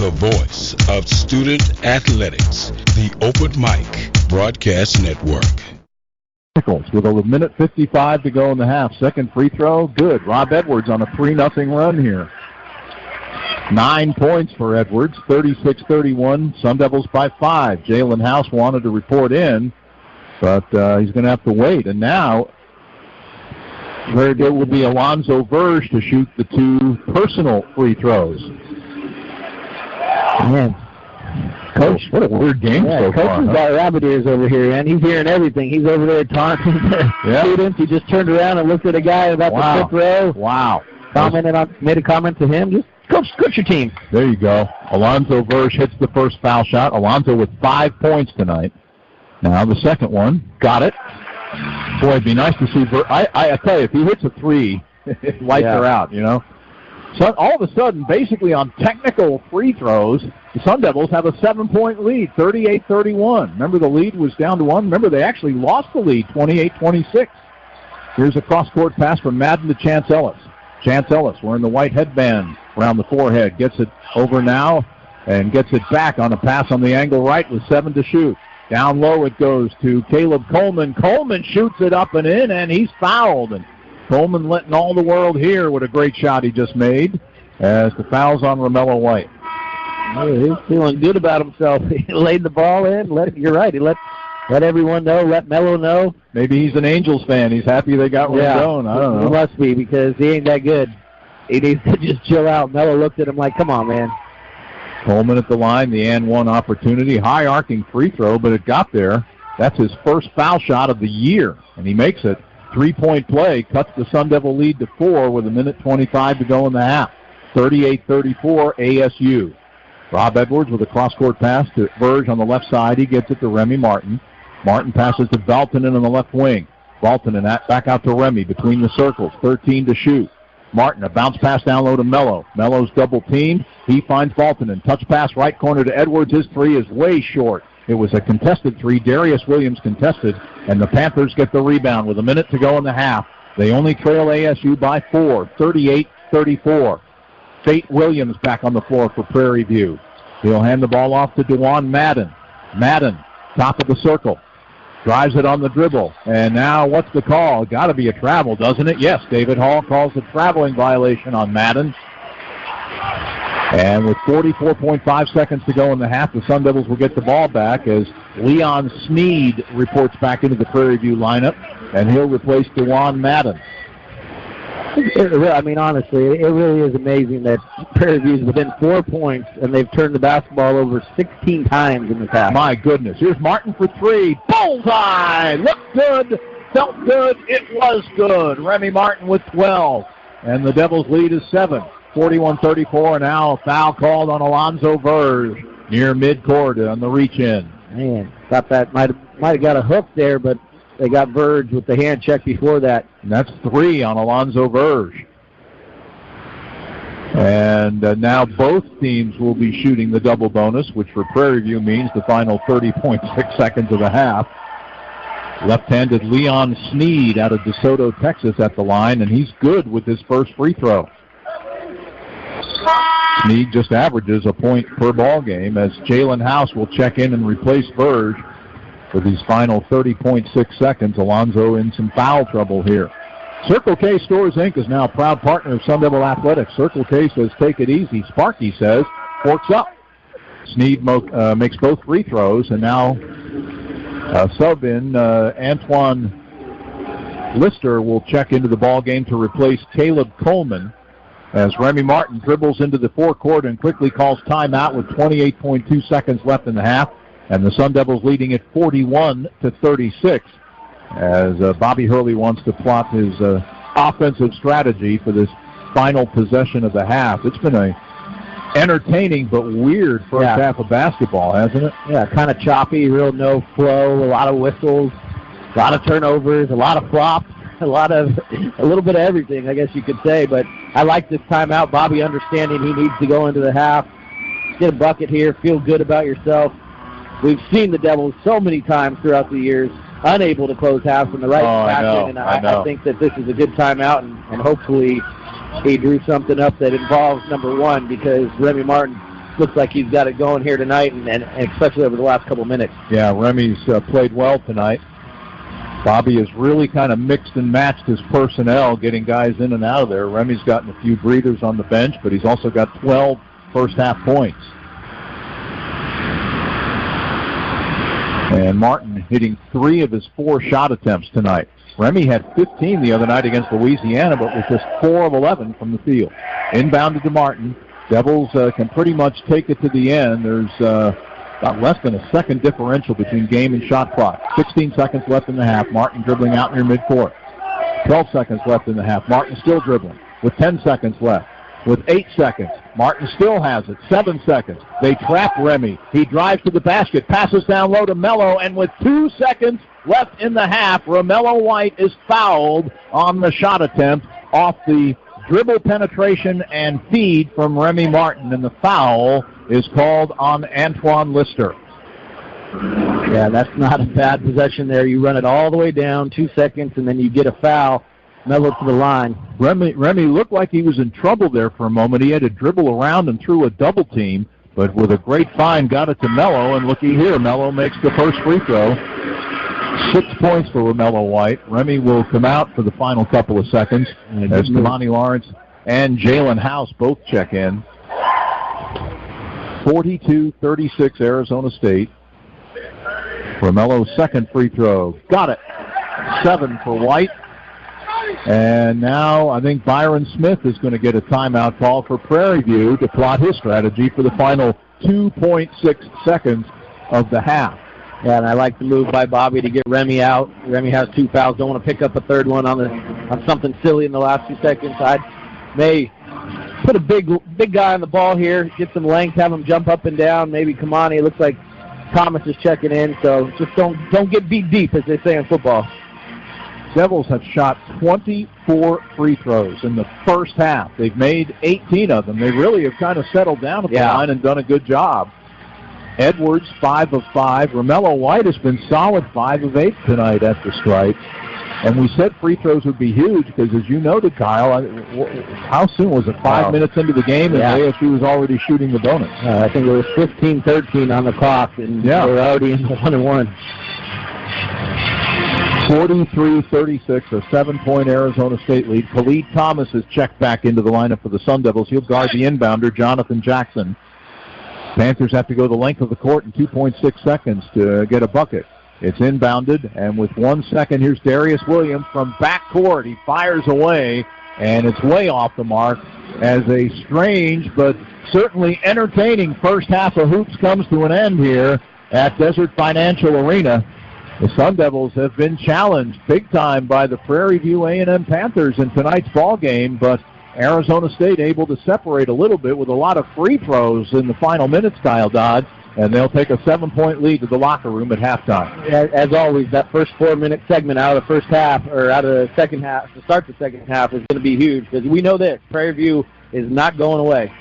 The voice of student athletics, the Open Mic Broadcast Network. With a minute 55 to go in the half. Second free throw, good. Rob Edwards on a 3-0 run here. 9 points for Edwards, 36-31. Sun Devils by 5. Jalen House wanted to report in, but he's going to have to wait. And now it will be Alonzo Verge to shoot the 2 personal free throws. Man, Coach, what a weird game so far. Coach has got rabbit ears over here, man. He's hearing everything. He's over there taunting the students. He just turned around and looked at a guy about the fifth row. Wow. Made a comment to him. Just coach your team. There you go. Alonzo Verge hits the first foul shot. Alonzo with 5 points tonight. Now the second one. Got it. Boy, it'd be nice to see Verge. I tell you, if he hits a 3, lights are out, you know. So all of a sudden, basically on technical free throws, the Sun Devils have a 7-point lead, 38-31. Remember, the lead was down to 1. Remember, they actually lost the lead, 28-26. Here's a cross-court pass from Madden to Chance Ellis. Chance Ellis wearing the white headband around the forehead. Gets it over now and gets it back on a pass on the angle right with 7 to shoot. Down low it goes to Caleb Coleman. Coleman shoots it up and in, and he's fouled. And Coleman letting all the world hear what a great shot he just made as the foul's on Romello White. He's feeling good about himself. He laid the ball in. You're right. He let everyone know, let Mello know. Maybe he's an Angels fan. He's happy they got Rendon. I don't know. He must be, because he ain't that good. He needs to just chill out. Mello looked at him like, come on, man. Coleman at the line, the and one opportunity. High arcing free throw, but it got there. That's his first foul shot of the year, and he makes it. 3-point play, cuts the Sun Devil lead to 4 with a minute 25 to go in the half. 38-34 ASU. Rob Edwards with a cross-court pass to Verge on the left side. He gets it to Remy Martin. Martin passes to Valtonen on the left wing. Valtonen back out to Remy between the circles. 13 to shoot. Martin, a bounce pass down low to Mello. Mello's double-teamed. He finds Valtonen. Touch pass right corner to Edwards. His 3 is way short. It was a contested 3. Darius Williams contested, and the Panthers get the rebound with a minute to go in the half. They only trail ASU by 4, 38-34. Fate Williams back on the floor for Prairie View. He'll hand the ball off to DeJuan Madden. Madden, top of the circle. Drives it on the dribble. And now what's the call? Got to be a travel, doesn't it? Yes, David Hall calls a traveling violation on Madden. And with 44.5 seconds to go in the half, the Sun Devils will get the ball back as Leon Sneed reports back into the Prairie View lineup, and he'll replace DeJuan Madden. I mean, honestly, it really is amazing that Prairie View's within 4 points, and they've turned the basketball over 16 times in this half. My goodness. Here's Martin for 3. Bullseye! Looked good, felt good, it was good. Remy Martin with 12, and the Devils' lead is 7. 41-34, and now a foul called on Alonzo Verge near midcourt on the reach-in. Man, thought that might have got a hook there, but they got Verge with the hand check before that. And that's 3 on Alonzo Verge. And now both teams will be shooting the double bonus, which for Prairie View means the final 30.6 seconds of the half. Left-handed Leon Sneed out of DeSoto, Texas at the line, and he's good with his first free throw. Sneed just averages a point per ball game as Jalen House will check in and replace Verge for these final 30.6 seconds. Alonzo in some foul trouble here. Circle K Stores, Inc. is now a proud partner of Sun Devil Athletics. Circle K says, take it easy. Sparky says, forks up. Sneed makes both free throws, and now sub-in Antoine Lister will check into the ball game to replace Caleb Coleman as Remy Martin dribbles into the forecourt and quickly calls timeout with 28.2 seconds left in the half, and the Sun Devils leading at 41-36 as Bobby Hurley wants to plot his offensive strategy for this final possession of the half. It's been a entertaining but weird first half of basketball, hasn't it? Yeah, kind of choppy, real no flow, a lot of whistles, a lot of turnovers, a lot of flops. A little bit of everything, I guess you could say. But I like this timeout. Bobby understanding he needs to go into the half, get a bucket here, feel good about yourself. We've seen the Devils so many times throughout the years unable to close halves in the right fashion. I think that this is a good timeout, and hopefully he drew something up that involves number one, because Remy Martin looks like he's got it going here tonight, and especially over the last couple minutes. Yeah, Remy's played well tonight. Bobby has really kind of mixed and matched his personnel, getting guys in and out of there. Remy's gotten a few breathers on the bench, but he's also got 12 first-half points. And Martin hitting 3 of his 4 shot attempts tonight. Remy had 15 the other night against Louisiana, but was just 4 of 11 from the field. Inbounded to Martin. Devils can pretty much take it to the end. There's about less than a second differential between game and shot clock. 16 seconds left in the half. Martin dribbling out near midcourt. 12 seconds left in the half. Martin still dribbling with 10 seconds left. With 8 seconds, Martin still has it. 7 seconds. They trap Remy. He drives to the basket, passes down low to Mello, and with 2 seconds left in the half, Romello White is fouled on the shot attempt off the dribble penetration and feed from Remy Martin, and the foul is called on Antoine Lister. Yeah, that's not a bad possession there. You run it all the way down, 2 seconds, and then you get a foul. Mello to the line. Remy looked like he was in trouble there for a moment. He had to dribble around and through a double team, but with a great find, got it to Mello, and looky here, Mello makes the first free throw. 6 points for Romello White. Remy will come out for the final couple of seconds as Kamani Lawrence and Jalen House both check in. 42-36 Arizona State. Romello's second free throw. Got it. 7 for White. And now I think Byron Smith is going to get a timeout call for Prairie View to plot his strategy for the final 2.6 seconds of the half. Yeah, and I like the move by Bobby to get Remy out. Remy has 2 fouls. Don't want to pick up a third one on something silly in the last 2 seconds. I may put a big guy on the ball here, get some length, have him jump up and down. Maybe Kamani. It looks like Thomas is checking in, so just don't get beat deep, as they say in football. Devils have shot 24 free throws in the first half. They've made 18 of them. They really have kind of settled down at the line and done a good job. Edwards, 5 of 5. Romello White has been solid, 5 of 8 tonight at the stripe. And we said free throws would be huge because, as you noted, Kyle, how soon was it? 5 minutes into the game, and ASU was already shooting the bonus. I think it was 15-13 on the clock, and they were already in the 1-1. 43-36, a 7-point Arizona State lead. Khalid Thomas has checked back into the lineup for the Sun Devils. He'll guard the inbounder, Jonathan Jackson. Panthers have to go the length of the court in 2.6 seconds to get a bucket. It's inbounded, and with 1 second, here's Darius Williams from backcourt. He fires away, and it's way off the mark as a strange but certainly entertaining first half of hoops comes to an end here at Desert Financial Arena. The Sun Devils have been challenged big time by the Prairie View A&M Panthers in tonight's ball game, but Arizona State able to separate a little bit with a lot of free throws in the final minutes, Kyle Dodd, and they'll take a 7-point lead to the locker room at halftime. As always, that first 4-minute segment out of the first half, or out of the second half, to start the second half, is going to be huge because we know this, Prairie View is not going away.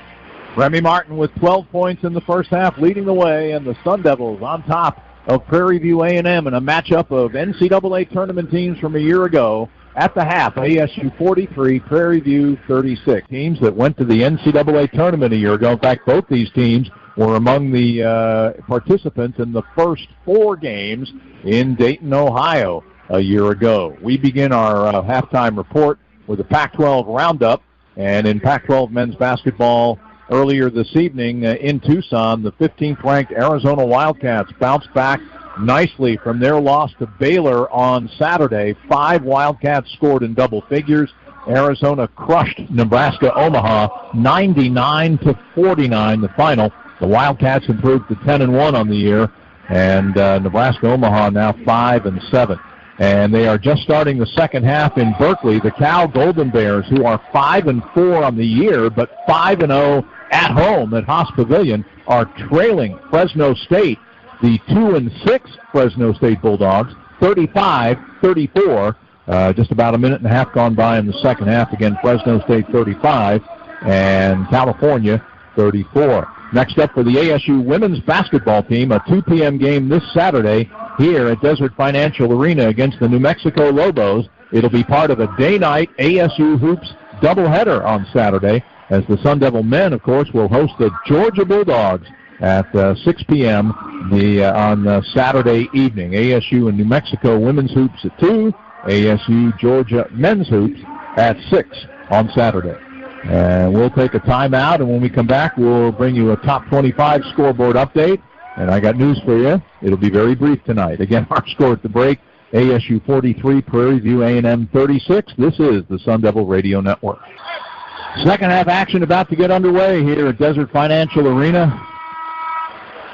Remy Martin with 12 points in the first half, leading the way, and the Sun Devils on top of Prairie View A&M in a matchup of NCAA tournament teams from a year ago. At the half, ASU 43, Prairie View 36. Teams that went to the NCAA tournament a year ago. In fact, both these teams were among the participants in the first 4 games in Dayton, Ohio a year ago. We begin our halftime report with a Pac-12 roundup. And in Pac-12 men's basketball, earlier this evening in Tucson, the 15th-ranked Arizona Wildcats bounced back nicely from their loss to Baylor on Saturday. 5 Wildcats scored in double figures. Arizona crushed Nebraska-Omaha 99-49, the final. The Wildcats improved to 10-1 on the year, and Nebraska-Omaha now 5-7. And they are just starting the second half in Berkeley. The Cal Golden Bears, who are 5-4 on the year, but 5-0 at home at Haas Pavilion, are trailing Fresno State, the 2-6 Fresno State Bulldogs, 35-34. Just about a minute and a half gone by in the second half. Again, Fresno State 35 and California 34. Next up for the ASU women's basketball team, a 2 p.m. game this Saturday here at Desert Financial Arena against the New Mexico Lobos. It'll be part of a day-night ASU Hoops doubleheader on Saturday. as the Sun Devil men, of course, will host the Georgia Bulldogs at 6 p.m. on Saturday evening. ASU and New Mexico women's hoops at 2, ASU Georgia men's hoops at 6 on Saturday. And we'll take a timeout, and when we come back, we'll bring you a top 25 scoreboard update. And I got news for you. It'll be very brief tonight. Again, our score at the break, ASU 43, Prairie View A&M 36. This is the Sun Devil Radio Network. Second half action about to get underway here at Desert Financial Arena.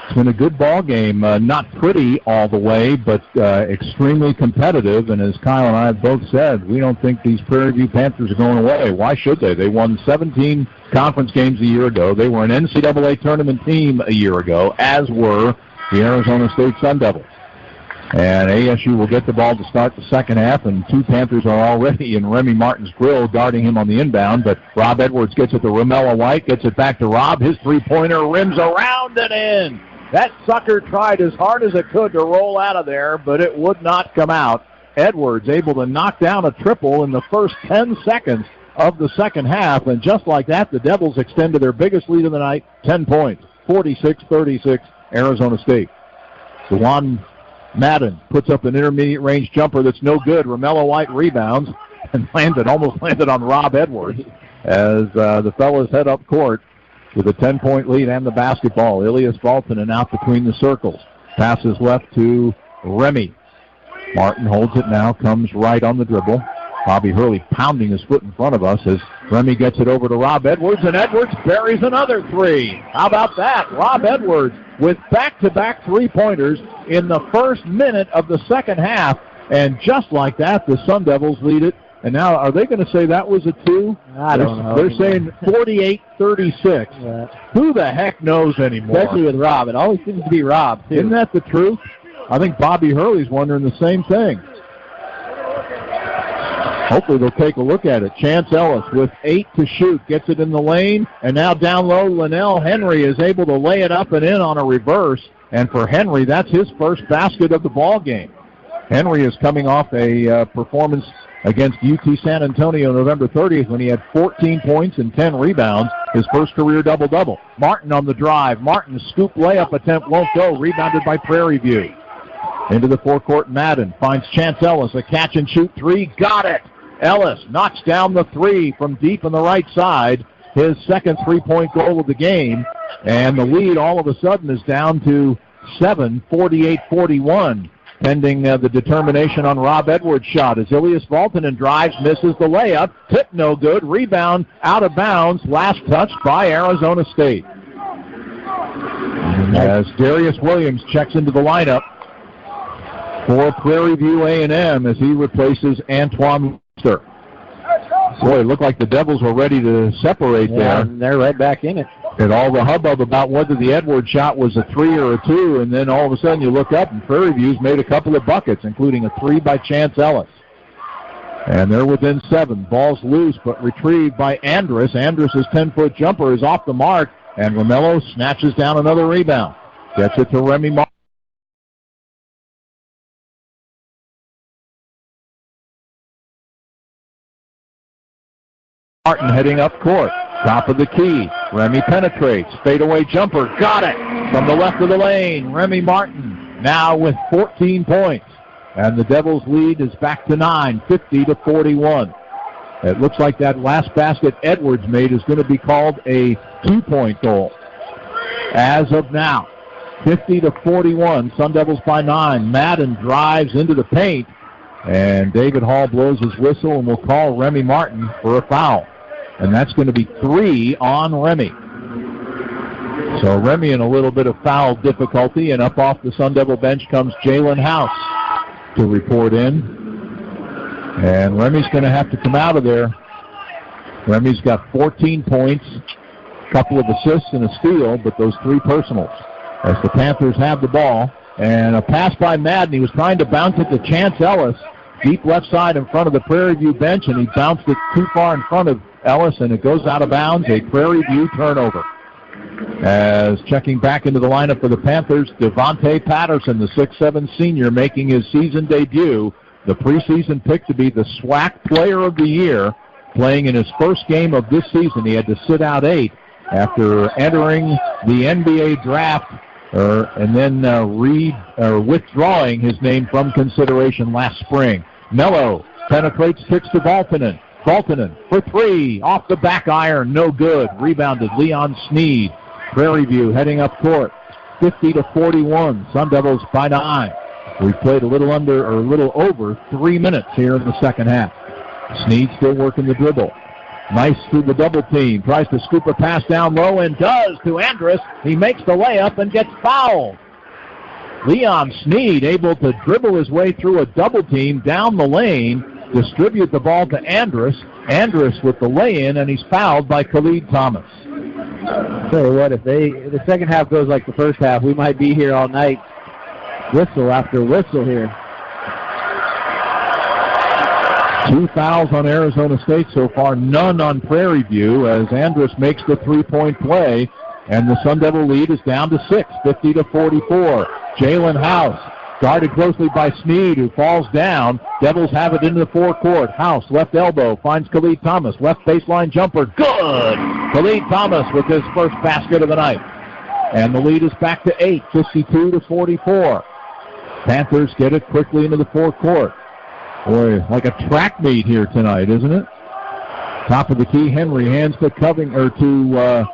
It's been a good ball game. Not pretty all the way, but extremely competitive. And as Kyle and I have both said, we don't think these Prairie View Panthers are going away. Why should they? They won 17 conference games a year ago. They were an NCAA tournament team a year ago, as were the Arizona State Sun Devils. And ASU will get the ball to start the second half, and two Panthers are already in Remy Martin's grill, guarding him on the inbound. But Rob Edwards gets it to Romello White, gets it back to Rob. His three-pointer rims around and in. That sucker tried as hard as it could to roll out of there, but it would not come out. Edwards able to knock down a triple in the first 10 seconds of the second half, and just like that, the Devils extend to their biggest lead of the night, 10 points, 46-36, Arizona State. Dewan Madden puts up an intermediate range jumper that's no good. Romello White rebounds and almost landed on Rob Edwards as the fellas head up court with a 10-point lead and the basketball. Elias Valtonen out between the circles. Passes left to Remy. Martin holds it now, comes right on the dribble. Bobby Hurley pounding his foot in front of us as Remy gets it over to Rob Edwards, and Edwards buries another three. How about that? Rob Edwards with back-to-back three-pointers in the first minute of the second half, and just like that, the Sun Devils lead it. And now, are they going to say that was a two? I don't know. They're saying 48-36. Yeah. Who the heck knows anymore? Especially with Rob. It always seems to be Rob, too. Isn't that the truth? I think Bobby Hurley's wondering the same thing. Hopefully they'll take a look at it. Chance Ellis with 8 to shoot. Gets it in the lane. And now down low, Linnell Henry is able to lay it up and in on a reverse. And for Henry, that's his first basket of the ball game. Henry is coming off a performance against UT San Antonio November 30th when he had 14 points and 10 rebounds, his first career double-double. Martin on the drive. Martin's scoop layup attempt won't go, rebounded by Prairie View. Into the forecourt, Madden finds Chance Ellis, a catch-and-shoot three. Got it! Ellis knocks down the three from deep on the right side, his second three-point goal of the game, and the lead all of a sudden is down to 7, 48-41. Pending the determination on Rob Edwards' shot as Elias Valtonen drives, misses the layup. Tip no good. Rebound out of bounds. Last touch by Arizona State. As Darius Williams checks into the lineup for Prairie View A&M as he replaces Antoine Lester. Boy, it looked like the Devils were ready to separate there. And they're right back in it. And all the hubbub about whether the Edwards shot was a 3 or a 2, and then all of a sudden you look up and Prairie View's made a couple of buckets, including a 3 by Chance Ellis. And they're within 7. Ball's loose, but retrieved by Andrus. Andrus' 10-foot jumper is off the mark, and Romello snatches down another rebound. Gets it to Remy Martin. Martin heading up court. Top of the key. Remy penetrates. Fadeaway jumper. Got it from the left of the lane. Remy Martin now with 14 points. And the Devils' lead is back to 9, 50-41. It looks like that last basket Edwards made is going to be called a 2-point goal. As of now, 50-41. Sun Devils by 9. Madden drives into the paint. And David Hall blows his whistle and will call Remy Martin for a foul. And that's going to be 3 on Remy. So Remy in a little bit of foul difficulty, and up off the Sun Devil bench comes Jalen House to report in. And Remy's going to have to come out of there. Remy's got 14 points, a couple of assists and a steal, but those 3 personals. As the Panthers have the ball, and a pass by Madden. He was trying to bounce it to Chance Ellis, deep left side in front of the Prairie View bench, and he bounced it too far in front of Ellis, and it goes out of bounds, a Prairie View turnover. As checking back into the lineup for the Panthers, Devontae Patterson, the 6'7 senior, making his season debut, the preseason pick to be the SWAC Player of the Year, playing in his first game of this season. He had to sit out 8 after entering the NBA draft and then withdrawing his name from consideration last spring. Mello penetrates, kicks to Valtonen. Valtonen for 3, off the back iron, no good. Rebounded Leon Sneed. Prairie View heading up court, 50-41. Sun Devils by 9. We've played a little over 3 minutes here in the second half. Sneed still working the dribble. Nice through the double team. Tries to scoop a pass down low and does to Andrus. He makes the layup and gets fouled. Leon Sneed able to dribble his way through a double team down the lane, distribute the ball to Andrus. Andrus with the lay-in, and he's fouled by Khalid Thomas. Tell you what, if the second half goes like the first half, we might be here all night. Whistle after whistle here. 2 fouls on Arizona State so far, none on Prairie View as Andrus makes the 3-point play, and the Sun Devil lead is down to 6, 50-44. Jalen House guarded closely by Sneed, who falls down. Devils have it into the forecourt. House, left elbow, finds Khalid Thomas. Left baseline jumper, good! Khalid Thomas with his first basket of the night. And the lead is back to 8, 52-44. Panthers get it quickly into the forecourt. Boy, like a track meet here tonight, isn't it? Top of the key, Henry hands to Devontae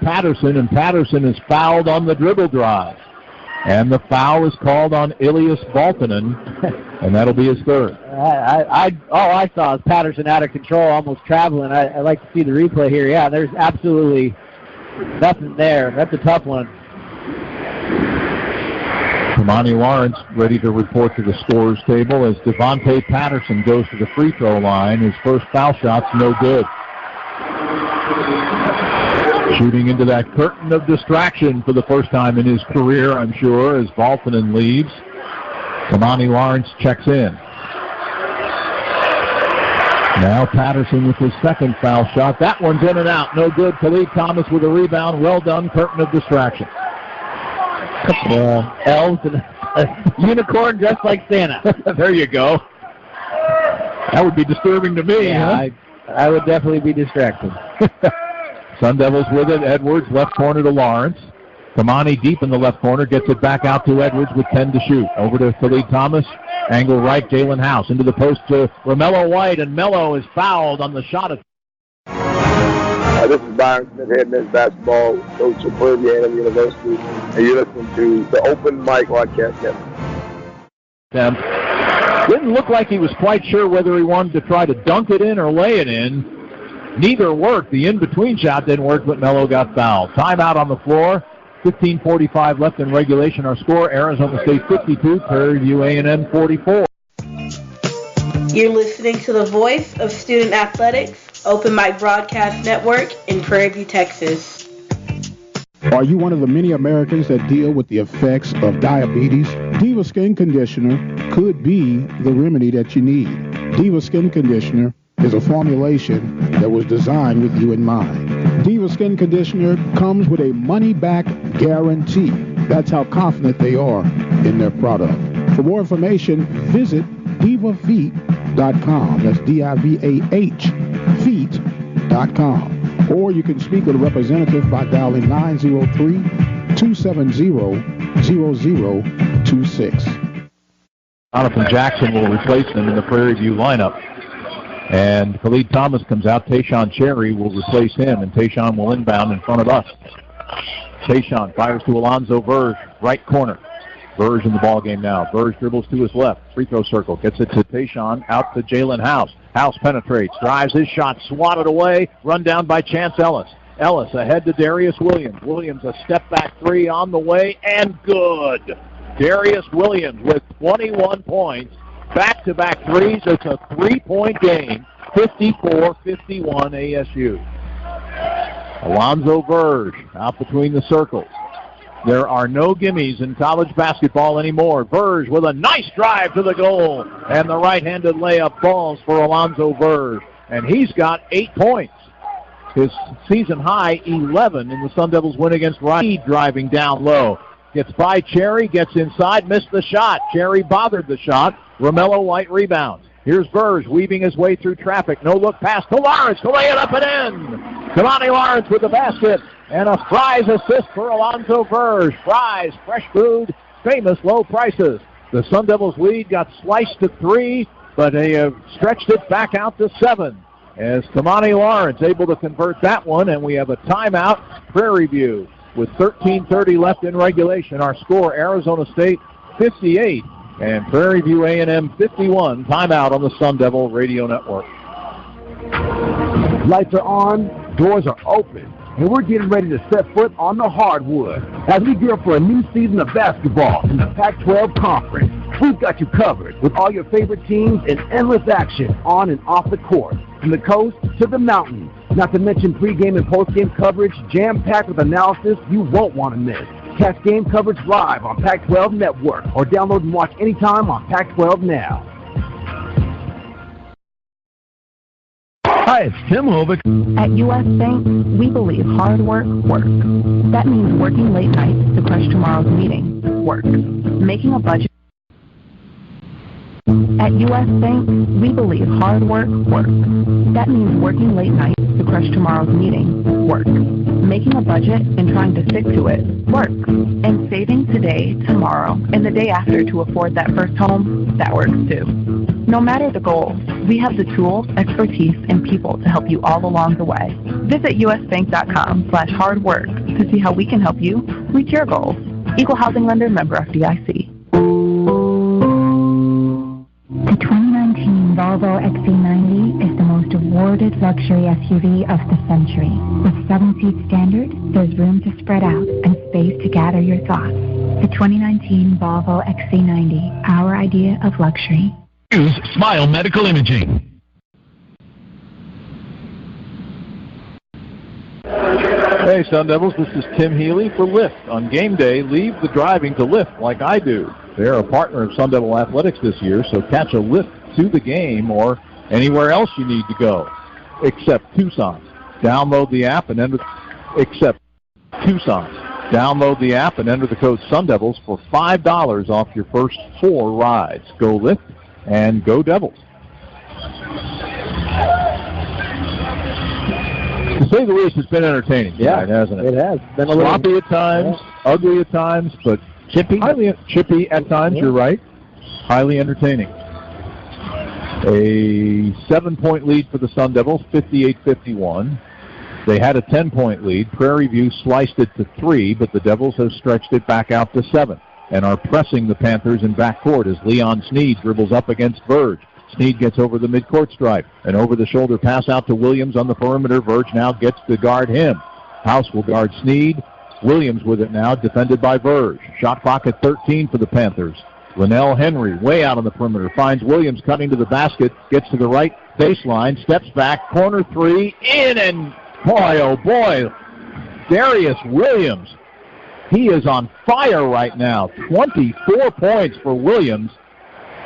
Patterson, and Patterson is fouled on the dribble drive. And the foul is called on Ilias Valtonen, and that'll be his third. All I saw is Patterson out of control, almost traveling. I like to see the replay here. Yeah, there's absolutely nothing there. That's a tough one. Kamani Lawrence ready to report to the scorer's table as Devontae Patterson goes to the free throw line. His first foul shot's no good. Shooting into that curtain of distraction for the first time in his career, I'm sure, as Valtonen leaves. Kamani Lawrence checks in. Now Patterson with his second foul shot. That one's in and out. No good. Khalid Thomas with a rebound. Well done. Curtain of distraction. Elves and a unicorn dressed like Santa. There you go. That would be disturbing to me, huh? I would definitely be distracted. Sun Devils with it. Edwards, left corner to Lawrence. Kamani deep in the left corner, gets it back out to Edwards with 10 to shoot. Over to Khalid Thomas. Angle right, Jalen House. Into the post to Romello White, and Mello is fouled on the shot. This is Byron Smith, head men's basketball coach at Prairie View University, and you're listening to the Open Mic Broadcast Network. Didn't look like he was quite sure whether he wanted to try to dunk it in or lay it in. Neither worked. The in-between shot didn't work, but Mello got fouled. Timeout on the floor. 15:45 left in regulation. Our score, Arizona State 52, Prairie View A&M 44. You're listening to the voice of student athletics, Open Mic Broadcast Network in Prairie View, Texas. Are you one of the many Americans that deal with the effects of diabetes? Diva Skin Conditioner could be the remedy that you need. Diva Skin Conditioner is a formulation that was designed with you in mind. Diva Skin Conditioner comes with a money-back guarantee. That's how confident they are in their product. For more information, visit divafeet.com. That's D-I-V-A-H, feet.com. Or you can speak with a representative by dialing 903-270-0026. Jonathan Jackson will replace him in the Prairie View lineup. And Khalid Thomas comes out. Tayshawn Cherry will replace him, and Tayshawn will inbound in front of us. Tayshawn fires to Alonzo Verge, right corner. Verge in the ballgame now. Verge dribbles to his left. Free throw circle. Gets it to Tayshawn. Out to Jalen House. House penetrates. Drives his shot. Swatted away. Run down by Chance Ellis. Ellis ahead to Darius Williams. Williams a step back three on the way, and good. Darius Williams with 21 points. Back-to-back threes. It's a three-point game. 54-51 ASU. Alonzo Verge out between the circles. There are no gimmies in college basketball anymore. Verge with a nice drive to the goal. And the right-handed layup falls for Alonzo Verge. And he's got 8 points. His season high, 11 in the Sun Devils win against Ryan. Driving down low. Gets by Cherry, gets inside, missed the shot. Cherry bothered the shot. Romello White rebounds. Here's Burge weaving his way through traffic. No look pass to Lawrence to lay it up and in. Kamani Lawrence with the basket. And a Fry's assist for Alonzo Burge. Fry's, fresh food, famous low prices. The Sun Devils lead got sliced to 3, but they have stretched it back out to 7. As Kamani Lawrence able to convert that one, and we have a timeout, Prairie View, with 13:30 left in regulation. Our score, Arizona State 58 and Prairie View A&M 51. Timeout on the Sun Devil Radio Network. Lights are on, doors are open, and we're getting ready to set foot on the hardwood as we gear up for a new season of basketball in the Pac-12 Conference. We've got you covered with all your favorite teams and endless action on and off the court, from the coast to the mountains. Not to mention pregame and postgame coverage jam-packed with analysis you won't want to miss. Catch game coverage live on Pac-12 Network or download and watch anytime on Pac-12 Now. Hi, it's Tim Hovick. At U.S. Bank, we believe hard work works. That means working late nights to crush tomorrow's meeting works. Making a budget. At U.S. Bank, we believe hard work works. That means working late nights to crush tomorrow's meeting works. Making a budget and trying to stick to it works. And saving today, tomorrow, and the day after to afford that first home, that works too. No matter the goal, we have the tools, expertise, and people to help you all along the way. Visit usbank.com/hardwork to see how we can help you reach your goals. Equal Housing Lender, member FDIC. The 2019 Volvo XC90 is the most awarded luxury SUV of the century. With 7-seat standard, there's room to spread out and space to gather your thoughts. The 2019 Volvo XC90, our idea of luxury. Use Smile Medical Imaging. Hey, Sun Devils, this is Tim Healy for Lyft. On game day, leave the driving to Lyft like I do. They're a partner of Sun Devil Athletics this year, so catch a Lyft to the game or anywhere else you need to go, except Tucson. Download the app and enter Download the app and enter the code Sun Devils for $5 off your first 4 rides. Go Lyft and go Devils. To say the least, it's been entertaining tonight, hasn't it? It has. Been a sloppy at times, ugly at times, but chippy at times, you're right. Highly entertaining. A 7-point lead for the Sun Devils, 58-51. They had a 10-point lead. Prairie View sliced it to 3, but the Devils have stretched it back out to 7 and are pressing the Panthers in backcourt as Leon Sneed dribbles up against Verge. Sneed gets over the midcourt stripe. An over-the-shoulder pass out to Williams on the perimeter. Verge now gets to guard him. House will guard Sneed. Williams with it now, defended by Verge. Shot clock at 13 for the Panthers. Linnell Henry, way out on the perimeter, finds Williams cutting to the basket, gets to the right baseline, steps back, corner 3, in, and boy, oh boy, Darius Williams. He is on fire right now. 24 points for Williams.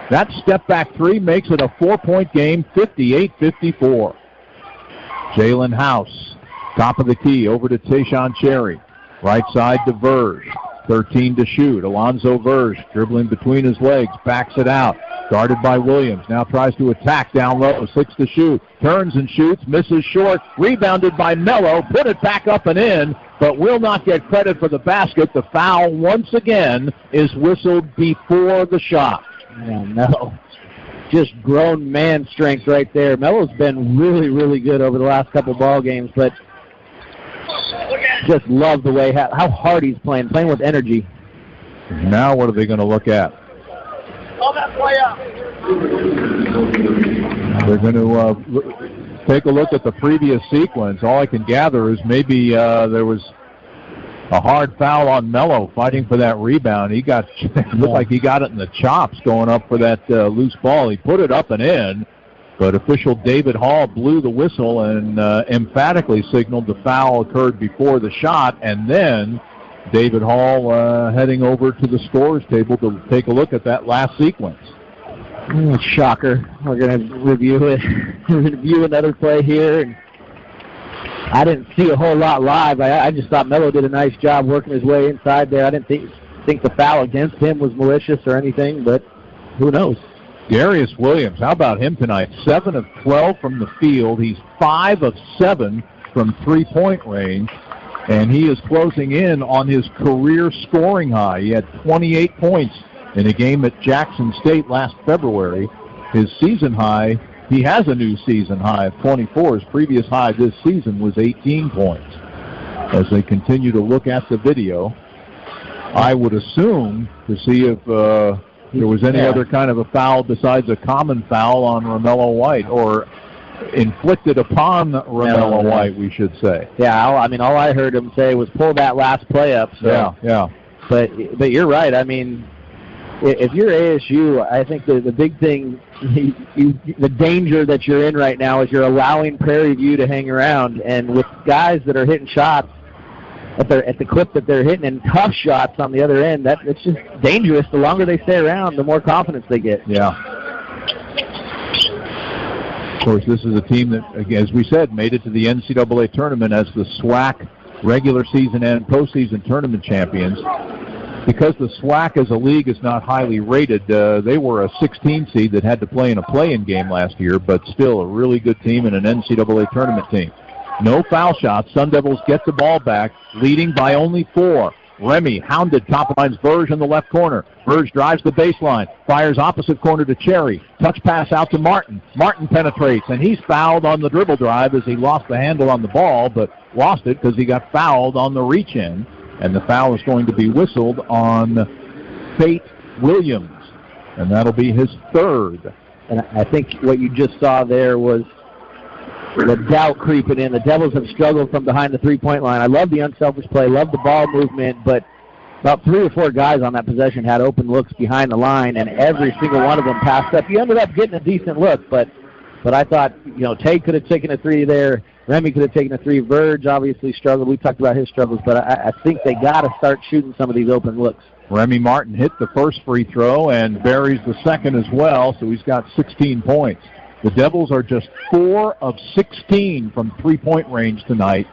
That step-back 3 makes it a 4-point game, 58-54. Jalen House, top of the key, over to Tayshaun Cherry. Right side to Verge. 13 to shoot. Alonzo Verge dribbling between his legs, backs it out. Guarded by Williams. Now tries to attack down low. 6 to shoot. Turns and shoots. Misses short. Rebounded by Mello. Put it back up and in, but will not get credit for the basket. The foul once again is whistled before the shot. Yeah, Mello. Just grown man strength right there. Mello's been really, really good over the last couple ball games, but just love the way how hard he's playing with energy. Now what are they going to look at? They're going to take a look at the previous sequence. All I can gather is maybe there was a hard foul on Mello fighting for that rebound. It looked like he got it in the chops going up for that loose ball. He put it up and in, but official David Hall blew the whistle and emphatically signaled the foul occurred before the shot, and then David Hall heading over to the scorer's table to take a look at that last sequence. Shocker. We're going to review it. Review another play here. And I didn't see a whole lot live. I just thought Mello did a nice job working his way inside there. I didn't think the foul against him was malicious or anything, but who knows? Darius Williams, how about him tonight? 7 of 12 from the field. He's 5 of 7 from three-point range, and he is closing in on his career scoring high. He had 28 points in a game at Jackson State last February. His season high, he has a new season high of 24. His previous high this season was 18 points. As they continue to look at the video, I would assume to see if there was any other kind of a foul besides a common foul on Romello White, or inflicted upon Romello White, we should say. Yeah, I mean, all I heard him say was pull that last play up. So. Yeah. But you're right. I mean, if you're ASU, I think the big thing, the danger that you're in right now is you're allowing Prairie View to hang around, and with guys that are hitting shots at the clip that they're hitting, and tough shots on the other end, it's just dangerous. The longer they stay around, the more confidence they get. Yeah. Of course, this is a team that, as we said, made it to the NCAA tournament as the SWAC regular season and postseason tournament champions. Because the SWAC as a league is not highly rated, they were a 16 seed that had to play in a play-in game last year, but still a really good team and an NCAA tournament team. No foul shots. Sun Devils get the ball back, leading by only 4. Remy hounded top of lines Verge in the left corner. Verge drives the baseline, fires opposite corner to Cherry. Touch pass out to Martin. Martin penetrates, and he's fouled on the dribble drive as he lost the handle on the ball, but lost it because he got fouled on the reach-in. And the foul is going to be whistled on Fate Williams, and that'll be his 3rd. And I think what you just saw there was the doubt creeping in. The Devils have struggled from behind the three-point line. I love the unselfish play, love the ball movement, but about 3 or 4 guys on that possession had open looks behind the line, and every single one of them passed up. You ended up getting a decent look, but I thought, Tate could have taken a 3 there. Remy could have taken a 3. Verge obviously struggled. We talked about his struggles, but I think they got to start shooting some of these open looks. Remy Martin hit the first free throw and buries the second as well, so he's got 16 points. The Devils are just 4 of 16 from three-point range tonight,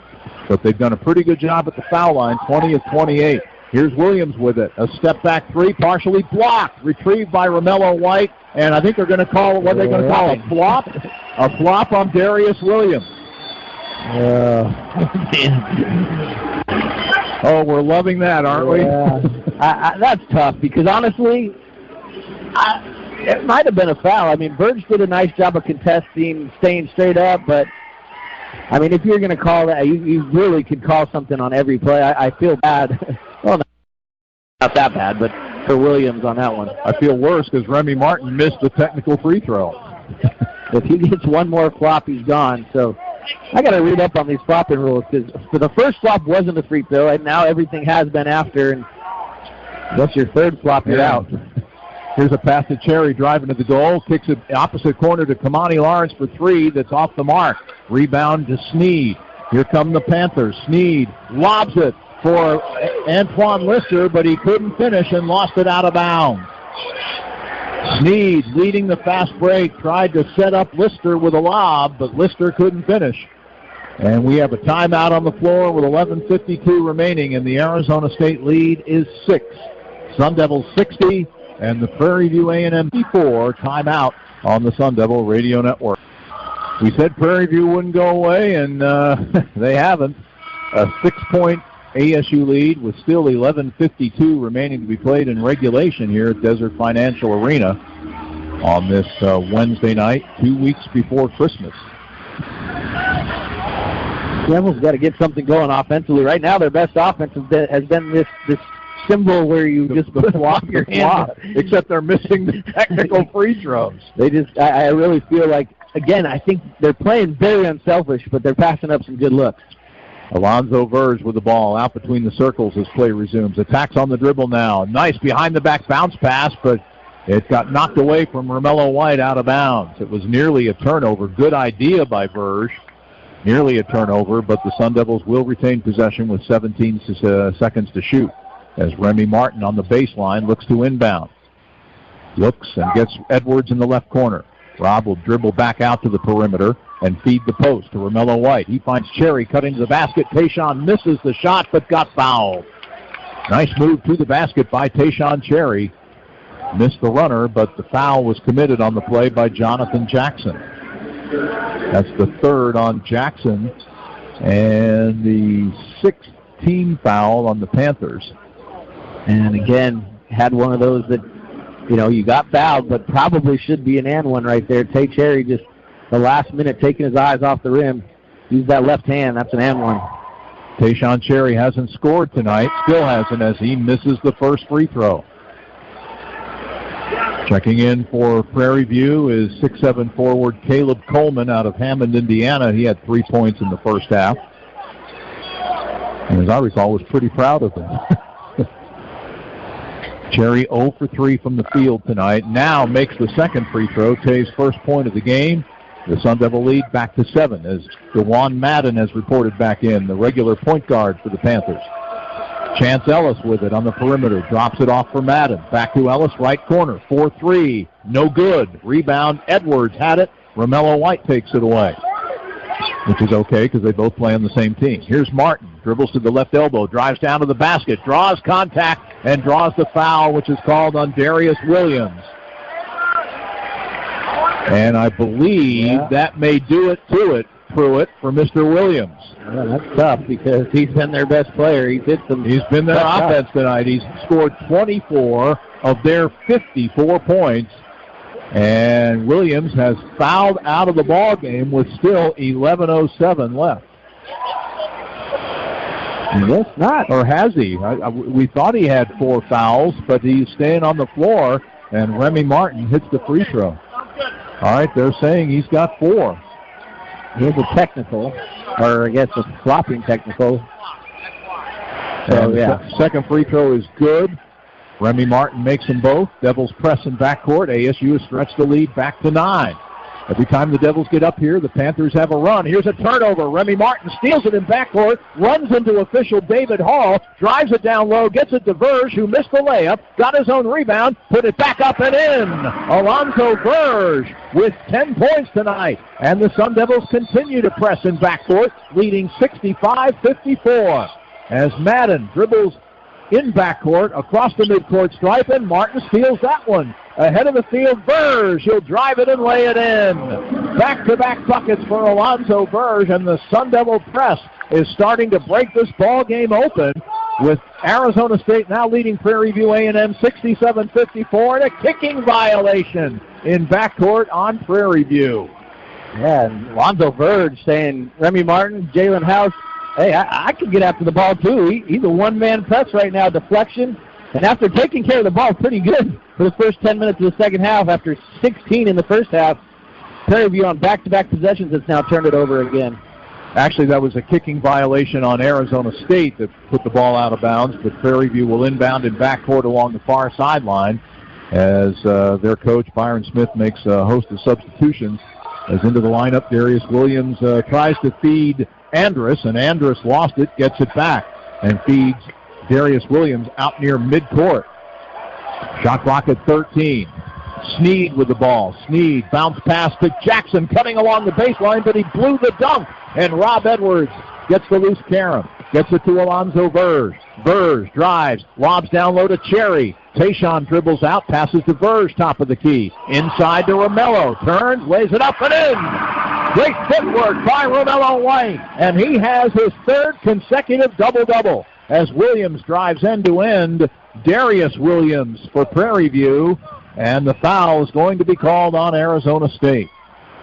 but they've done a pretty good job at the foul line, 20 of 28. Here's Williams with it. A step-back 3, partially blocked, retrieved by Romello White, and I think they're going to call it, what are they going to call it, a flop? A flop on Darius Williams. Oh, we're loving that, aren't we? That's tough because, honestly, it might have been a foul. I mean, Verge did a nice job of contesting, staying straight up, but, I mean, if you're going to call that, you really could call something on every play. I feel bad. Well, not that bad, but for Williams on that one. I feel worse because Remy Martin missed the technical free throw. If he gets one more flop, he's gone. So I got to read up on these flopping rules because for the first flop wasn't a free throw, and now everything has been after. And that's your 3rd flop, you're out. Here's a pass to Cherry driving to the goal. Kicks it opposite corner to Kamani Lawrence for 3. That's off the mark. Rebound to Sneed. Here come the Panthers. Sneed lobs it for Antoine Lister, but he couldn't finish and lost it out of bounds. Sneed leading the fast break, tried to set up Lister with a lob, but Lister couldn't finish. And we have a timeout on the floor with 11:52 remaining, and the Arizona State lead is 6. Sun Devils 60, and the Prairie View A&M 4. Timeout on the Sun Devil Radio Network. We said Prairie View wouldn't go away, and they haven't. A 6-point ASU lead with still 11:52 remaining to be played in regulation here at Desert Financial Arena on this Wednesday night, 2 weeks before Christmas. Devils got to get something going offensively. Right now, their best offense has been this symbol where you just flop your hand. Except they're missing the technical free throws. I really feel like, again, I think they're playing very unselfish, but they're passing up some good looks. Alonzo Verge with the ball out between the circles as play resumes. Attacks on the dribble now. Nice behind-the-back bounce pass, but it got knocked away from Romello White out of bounds. It was nearly a turnover. Good idea by Verge. Nearly a turnover, but the Sun Devils will retain possession with 17 seconds to shoot as Remy Martin on the baseline looks to inbound. Looks and gets Edwards in the left corner. Rob will dribble back out to the perimeter and feed the post to Romello White. He finds Cherry cutting to the basket. Tayshaun misses the shot but got fouled. Nice move to the basket by Tayshaun Cherry. missed the runner, but the foul was committed on the play by Jonathan Jackson. That's the third on Jackson and the 6th team foul on the Panthers. And again, had one of those that, you got fouled, but probably should be an and one right there. Tay Cherry just the last minute taking his eyes off the rim. Use that left hand. That's an and one. Tayshawn Cherry hasn't scored tonight. Still hasn't, as he misses the first free throw. Checking in for Prairie View is 6'7" forward Caleb Coleman out of Hammond, Indiana. He had 3 points in the first half. And as I recall, was pretty proud of him. Cherry 0 for 3 from the field tonight. Now makes the second free throw. Tay's first point of the game. The Sun Devil lead back to 7 as DeJuan Madden has reported back in, the regular point guard for the Panthers. Chance Ellis with it on the perimeter. Drops it off for Madden. Back to Ellis, right corner. 4-3. No good. Rebound. Edwards had it. Romello White takes it away, which is okay because they both play on the same team. Here's Martin. Dribbles to the left elbow. Drives down to the basket. Draws contact and draws the foul, which is called on Darius Williams. And I believe that may do it to it, Pruitt, for Mr. Williams. Yeah, that's tough because he's been their best player. He's been their offense tonight. He's scored 24 of their 54 points. And Williams has fouled out of the ball game with still 11:07 left. Yes, not. Or has he? We thought he had 4 fouls, but he's staying on the floor, and Remy Martin hits the free throw. All right, they're saying he's got 4. Here's a technical, or I guess a flopping technical. So, second free throw is good. Remy Martin makes them both. Devils press in backcourt. ASU has stretched the lead back to 9. Every time the Devils get up here, the Panthers have a run. Here's a turnover. Remy Martin steals it in backcourt, runs into official David Hall, drives it down low, gets it to Verge, who missed the layup, got his own rebound, put it back up and in. Alonzo Verge with 10 points tonight. And the Sun Devils continue to press in backcourt, leading 65-54. As Madden dribbles in backcourt across the midcourt stripe, and Martin steals that one. Ahead of the field, Verge. He'll drive it and lay it in. Back-to-back buckets for Alonzo Verge, and the Sun Devil press is starting to break this ball game open, with Arizona State now leading Prairie View A&M 67-54, and a kicking violation in backcourt on Prairie View. Yeah, and Alonzo Verge saying, Remy Martin, Jalen House, hey, I could get after the ball too. He's a one-man press right now, deflection. And after taking care of the ball pretty good for the first 10 minutes of the second half, after 16 in the first half, Prairie View on back-to-back possessions has now turned it over again. Actually, that was a kicking violation on Arizona State that put the ball out of bounds, but Prairie View will inbound in backcourt along the far sideline as their coach, Byron Smith, makes a host of substitutions. As into the lineup, Darius Williams tries to feed Andrus, and Andrus lost it, gets it back, and feeds Darius Williams out near midcourt. Shot clock at 13. Sneed with the ball. Sneed bounce pass to Jackson, cutting along the baseline, but he blew the dunk. And Rob Edwards gets the loose carom. Gets it to Alonzo Verge. Verge drives, lobs down low to Cherry. Tayshawn dribbles out, passes to Verge, top of the key. Inside to Romello. Turns, lays it up and in. Great footwork by Romello White. And he has his third consecutive double-double as Williams drives end-to-end. Darius Williams for Prairie View. And the foul is going to be called on Arizona State,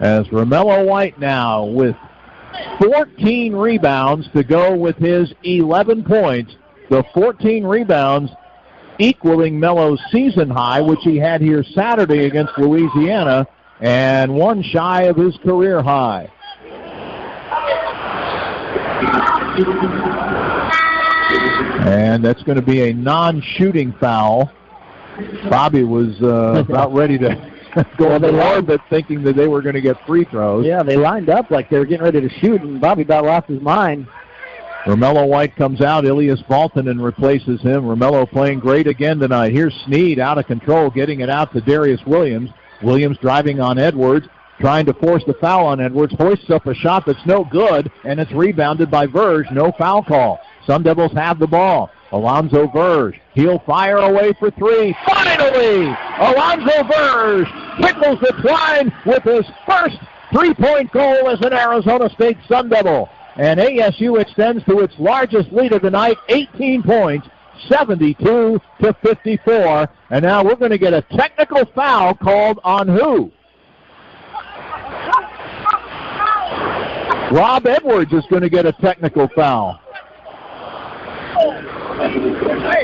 as Romello White now with 14 rebounds to go with his 11 points. The 14 rebounds equaling Melo's season high, which he had here Saturday against Louisiana, and one shy of his career high. And that's going to be a non-shooting foul. Bobby was about ready to go on the orbit thinking that they were going to get free throws. Yeah, they lined up like they were getting ready to shoot, and Bobby about lost his mind. Romello White comes out. Ilias Valtonen replaces him. Romello playing great again tonight. Here's Sneed out of control, getting it out to Darius Williams. Williams driving on Edwards, trying to force the foul on Edwards. Hoists up a shot that's no good, and it's rebounded by Verge. No foul call. Sun Devils have the ball. Alonzo Verge. He'll fire away for three. Finally, Alonzo Verge tickles the twine with his first three-point goal as an Arizona State Sun Devil. And ASU extends to its largest lead of the night, 18 points, 72-54. And now we're going to get a technical foul called on who? Rob Edwards is going to get a technical foul.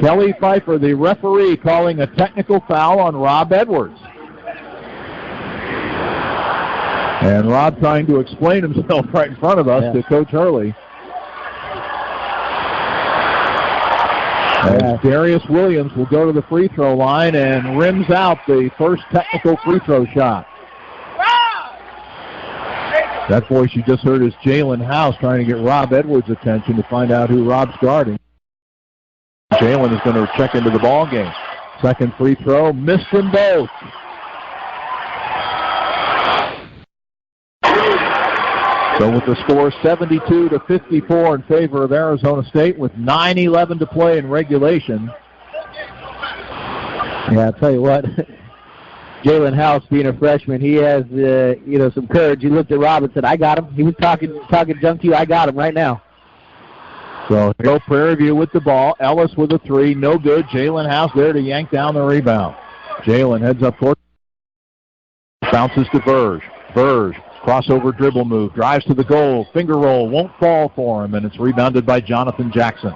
Kelly Pfeiffer, the referee, calling a technical foul on Rob Edwards. And Rob trying to explain himself right in front of us to Coach Hurley. And Darius Williams will go to the free throw line and rims out the first technical free throw shot. That voice you just heard is Jalen House trying to get Rob Edwards' attention to find out who Rob's guarding. Jalen is going to check into the ball game. Second free throw, missed them both. So with the score 72-54 in favor of Arizona State with 9:11 to play in regulation. Yeah, I'll tell you what, Jalen House, being a freshman, he has some courage. He looked at Rob and said, "I got him." He was talking junk to you. I got him right now. So here Prairie View with the ball. Ellis with a three. No good. Jalen House there to yank down the rebound. Jalen heads up court. Bounces to Verge. Verge, crossover dribble move. Drives to the goal. Finger roll. Won't fall for him. And it's rebounded by Jonathan Jackson.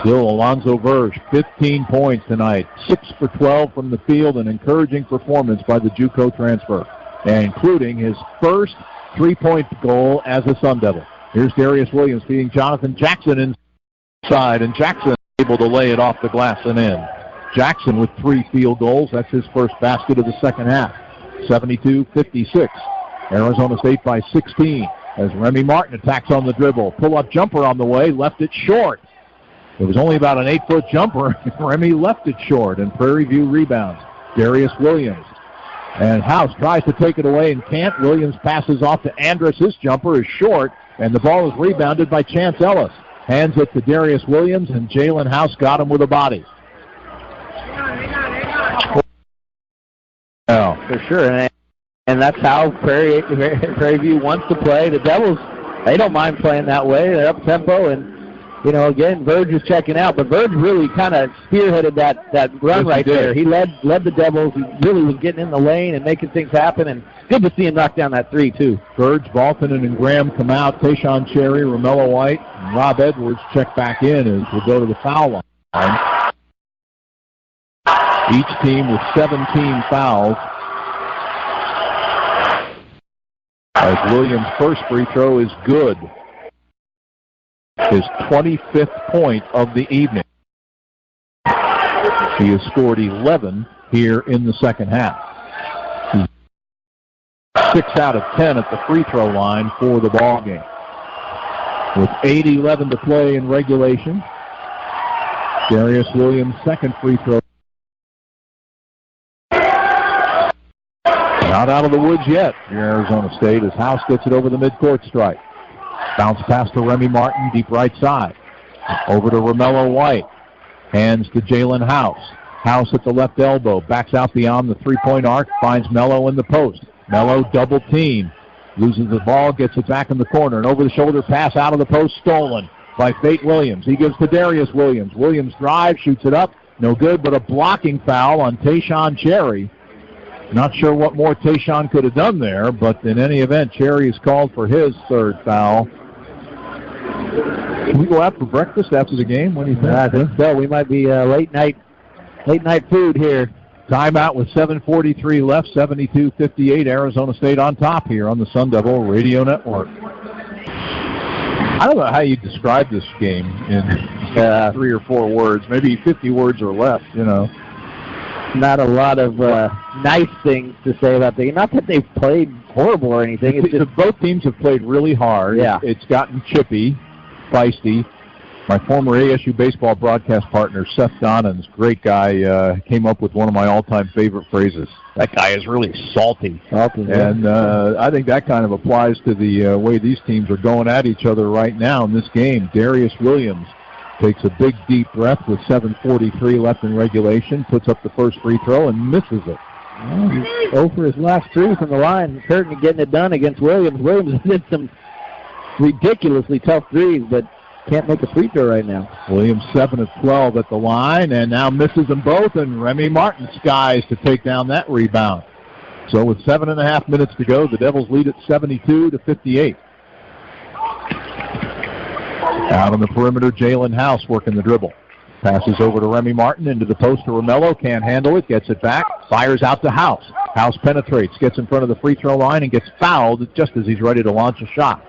Still Alonzo Verge, 15 points tonight. 6 for 12 from the field. An encouraging performance by the JUCO transfer, including his first three-point goal as a Sun Devil. Here's Darius Williams feeding Jonathan Jackson inside, and Jackson able to lay it off the glass and in. Jackson with 3 field goals. That's his first basket of the second half. 72-56. Arizona State by 16 as Remy Martin attacks on the dribble. Pull-up jumper on the way, left it short. It was only about an 8-foot jumper. Remy left it short, and Prairie View rebounds. Darius Williams. And House tries to take it away and can't. Williams passes off to Andrus. His jumper is short. And the ball is rebounded by Chance Ellis. Hands it to Darius Williams, and Jalen House got him with a body. Oh, for sure. And that's how Prairie View wants to play. The Devils, they don't mind playing that way. They're up-tempo, and, again, Verge is checking out. But Verge really kind of spearheaded that run right there. He led the Devils. He really was getting in the lane and making things happen, and good to see him knock down that three, too. Verge, Baltonen, and Graham come out. Tayshaun Cherry, Romello White, and Rob Edwards check back in as we go to the foul line. Each team with 17 fouls. As Williams' first free throw is good. His 25th point of the evening. He has scored 11 here in the second half. 6 out of 10 at the free throw line for the ball game. With 8:11 to play in regulation, Darius Williams' second free throw. Not out of the woods yet for Arizona State as House gets it over the midcourt stripe. Bounce pass to Remy Martin, deep right side. Over to Romello White. Hands to Jalen House. House at the left elbow. Backs out beyond the three-point arc. Finds Mello in the post. Mello double team. Loses the ball. Gets it back in the corner. An over-the-shoulder pass out of the post. Stolen by Fate Williams. He gives to Darius Williams. Williams drives. Shoots it up. No good, but a blocking foul on Tayshaun Cherry. Not sure what more Tayshaun could have done there, but in any event, Cherry is called for his third foul. Can we go out for breakfast after the game? What do you think? I think so. We might be late night food here. Timeout with 7:43 left, 72-58. Arizona State on top here on the Sun Devil Radio Network. I don't know how you describe this game in 3 or 4 words, maybe 50 words or less, Not a lot of nice things to say about the game. Not that they've played horrible or anything. It's just both teams have played really hard. Yeah. It's gotten chippy, feisty. My former ASU baseball broadcast partner, Seth Donnins, great guy, came up with one of my all-time favorite phrases. That guy is really salty. And I think that kind of applies to the way these teams are going at each other right now in this game. Darius Williams takes a big, deep breath with 7:43 left in regulation, puts up the first free throw and misses it. Well, he's 0 for his last 3 from the line. Certainly getting it done against Williams. Williams did some ridiculously tough threes, but can't make a free throw right now. Williams 7 of 12 at the line, and now misses them both, and Remy Martin skies to take down that rebound. So with 7.5 minutes to go, the Devils lead at 72-58. Out on the perimeter, Jalen House working the dribble. Passes over to Remy Martin, into the post to Romello, can't handle it, gets it back, fires out to House. House penetrates, gets in front of the free throw line, and gets fouled just as he's ready to launch a shot.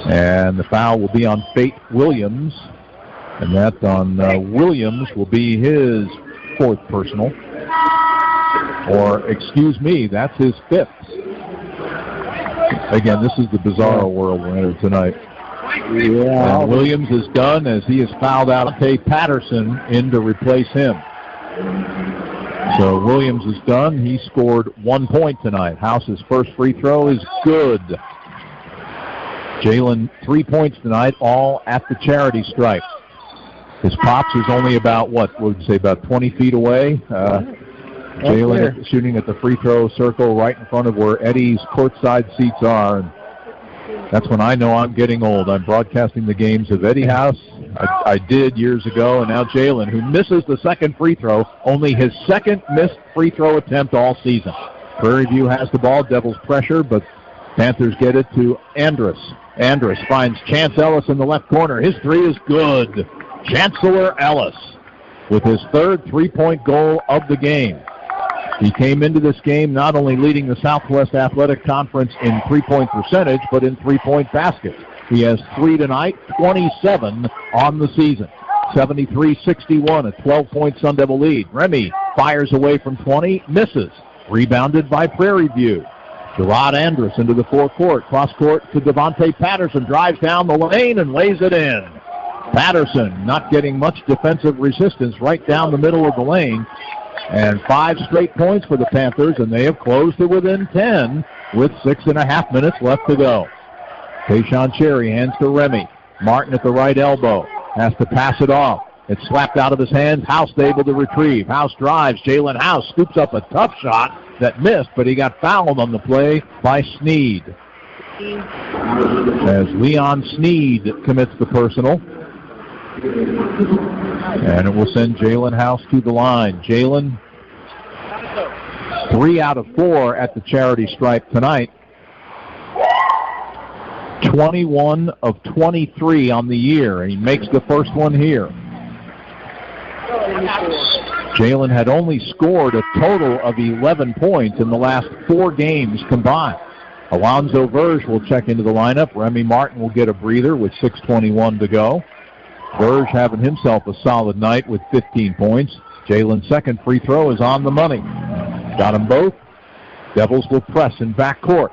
And the foul will be on Fate Williams, and that on Williams will be his 4th personal. Or, excuse me, that's his 5th. Again, this is the bizarro world we're in tonight. Yeah. And Williams is done as he has fouled out Tay Patterson in to replace him. So Williams is done. He scored 1 point tonight. House's first free throw is good. Jalen 3 points tonight, all at the charity stripe. His pops is only about, what would you say, about 20 feet away. Jalen shooting at the free throw circle right in front of where Eddie's courtside seats are. And that's when I know I'm getting old. I'm broadcasting the games of Eddie House. I did years ago, and now Jalen, who misses the second free throw, only his second missed free throw attempt all season. Prairie View has the ball. Devils pressure, but Panthers get it to Andrus. Andrus finds Chance Ellis in the left corner. His 3 is good. Chancellor Ellis with his 3rd three-point goal of the game. He came into this game not only leading the Southwest Athletic Conference in three-point percentage, but in three-point baskets. He has 3 tonight, 27 on the season. 73-61, a 12-point Sun Devil lead. Remy fires away from 20, misses. Rebounded by Prairie View. Gerard Andrus into the forecourt. Cross court to Devontae Patterson. Drives down the lane and lays it in. Patterson not getting much defensive resistance right down the middle of the lane. And 5 straight points for the Panthers, and they have closed it within 10 with 6.5 minutes left to go. Tayshaun Cherry hands to Remy. Martin at the right elbow. Has to pass it off. It's slapped out of his hands. House able to retrieve. House drives. Jalen House scoops up a tough shot that missed, but he got fouled on the play by Sneed. As Leon Sneed commits the personal. And it will send Jalen House to the line. Jalen, 3 out of 4 at the charity stripe tonight. 21 of 23 on the year, and he makes the first one here. Jalen had only scored a total of 11 points in the last 4 games combined. Alonzo Verge will check into the lineup. Remy Martin will get a breather with 6:21 to go. Verge having himself a solid night with 15 points. Jalen's second free throw is on the money. Got them both. Devils will press in backcourt.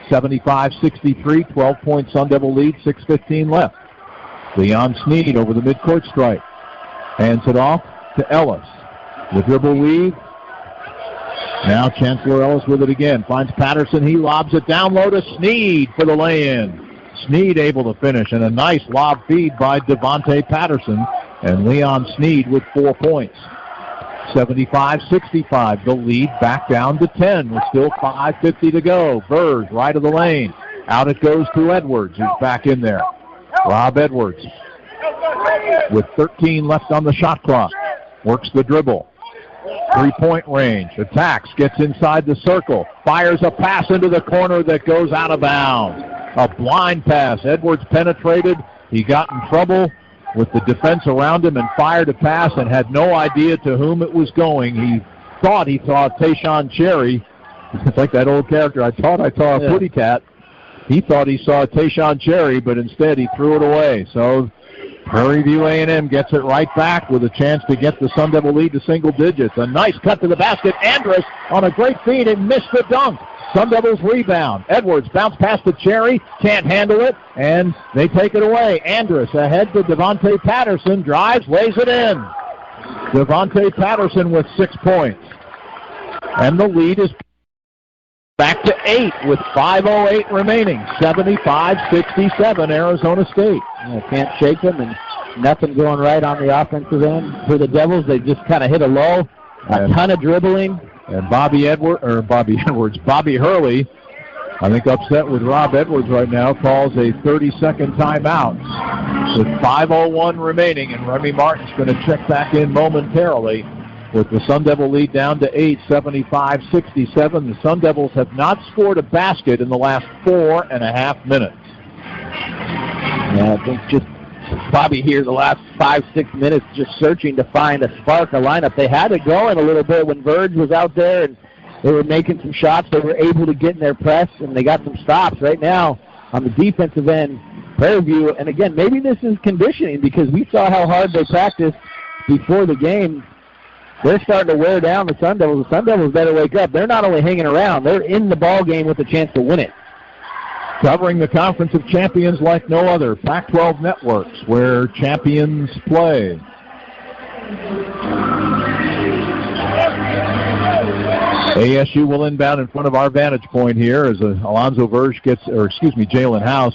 75-63, 12-point Sun Devil lead, 6:15 left. Leon Sneed over the midcourt stripe. Hands it off to Ellis. The dribble weave. Now Chancellor Ellis with it again. Finds Patterson. He lobs it down low to Sneed for the lay-in. Sneed able to finish, and a nice lob feed by Devontae Patterson. And Leon Sneed with 4 points. 75-65, the lead back down to 10 with still 5:50 to go. Verge right of the lane. Out it goes to Edwards, who's back in there. Rob Edwards with 13 left on the shot clock. Works the dribble. 3-point range. Attacks. Gets inside the circle. Fires a pass into the corner that goes out of bounds. A blind pass. Edwards penetrated. He got in trouble with the defense around him and fired a pass and had no idea to whom it was going. He thought he saw Tayshaun Cherry. It's like that old character. I saw a Putty Cat. He thought he saw Tayshaun Cherry, but instead he threw it away. So Prairie View A&M gets it right back with a chance to get the Sun Devil lead to single digits. A nice cut to the basket. Andrus on a great feed and missed the dunk. Sun Devils rebound. Edwards bounce pass to Cherry. Can't handle it, and they take it away. Andrus ahead to Devontae Patterson. Drives, lays it in. Devontae Patterson with 6 points. And the lead is back to 8 with 5:08 remaining. 75-67 Arizona State. Can't shake them, and Nothing going right on the offensive end for the Devils. They just kind of hit a lull. A ton of dribbling. And Bobby Hurley, I think upset with Rob Edwards right now, calls a 30-second timeout with 5:01 remaining, and Remy Martin's going to check back in momentarily with the Sun Devil lead down to 8, 75-67. The Sun Devils have not scored a basket in the last 4.5 minutes. Yeah, I think just Bobby here the last 5-6 minutes just searching to find a spark, a lineup. They had it going a little bit when Verge was out there and they were making some shots. They were able to get in their press, and they got some stops. Right now, on the defensive end, Prairie View, and again, maybe this is conditioning because we saw how hard they practiced before the game. They're starting to wear down the Sun Devils. The Sun Devils better wake up. They're not only hanging around, they're in the ball game with a chance to win it. Covering the Conference of Champions like no other, Pac-12 Networks, where champions play. ASU will inbound in front of our vantage point here as Alonzo Verge Jalen House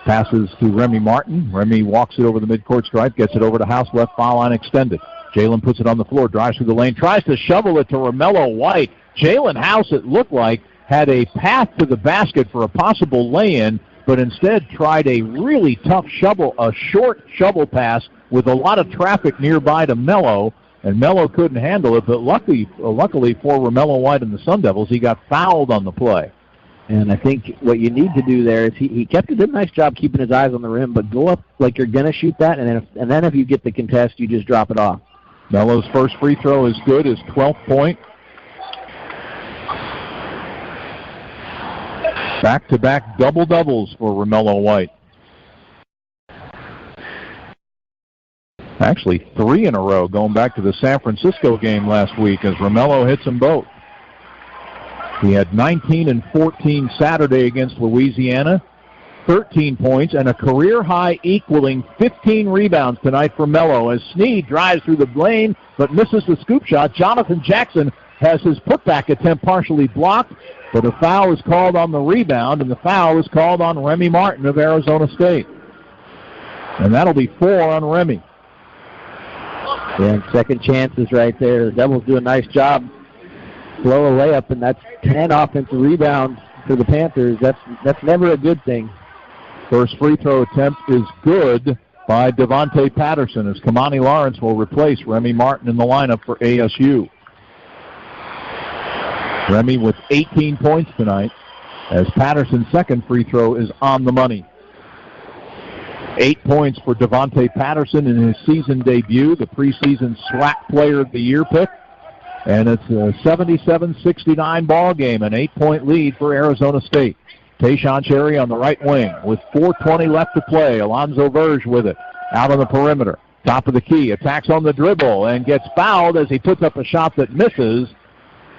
passes to Remy Martin. Remy walks it over the midcourt stripe, gets it over to House, left foul line extended. Jalen puts it on the floor, drives through the lane, tries to shovel it to Romello White. Jalen House, it looked like, had a path to the basket for a possible lay-in, but instead tried a really tough short shovel pass with a lot of traffic nearby to Mello, and Mello couldn't handle it, but luckily for Romello White and the Sun Devils, he got fouled on the play. And I think what you need to do there is he kept a good, nice job keeping his eyes on the rim, but go up like you're going to shoot that, and then if you get the contest, you just drop it off. Mello's first free throw is good, his 12th point. Back-to-back double-doubles for Romello White. Actually, 3 in a row going back to the San Francisco game last week as Romello hits them both. He had 19 and 14 Saturday against Louisiana, 13 points, and a career high equaling 15 rebounds tonight for Mello as Sneed drives through the lane but misses the scoop shot. Jonathan Jackson has his putback attempt partially blocked, but a foul is called on the rebound, and the foul is called on Remy Martin of Arizona State. And that'll be 4 on Remy. And second chances right there. The Devils do a nice job. Blow a layup, and that's 10 offensive rebounds for the Panthers. That's never a good thing. First free throw attempt is good by Devontae Patterson as Kamani Lawrence will replace Remy Martin in the lineup for ASU. Remy with 18 points tonight as Patterson's second free throw is on the money. 8 points for Devontae Patterson in his season debut, the preseason SWAC Player of the Year pick. And it's a 77-69 ball game, an 8-point lead for Arizona State. Tayshaun Cherry on the right wing with 4:20 left to play. Alonzo Verge with it out on the perimeter. Top of the key, attacks on the dribble and gets fouled as he puts up a shot that misses.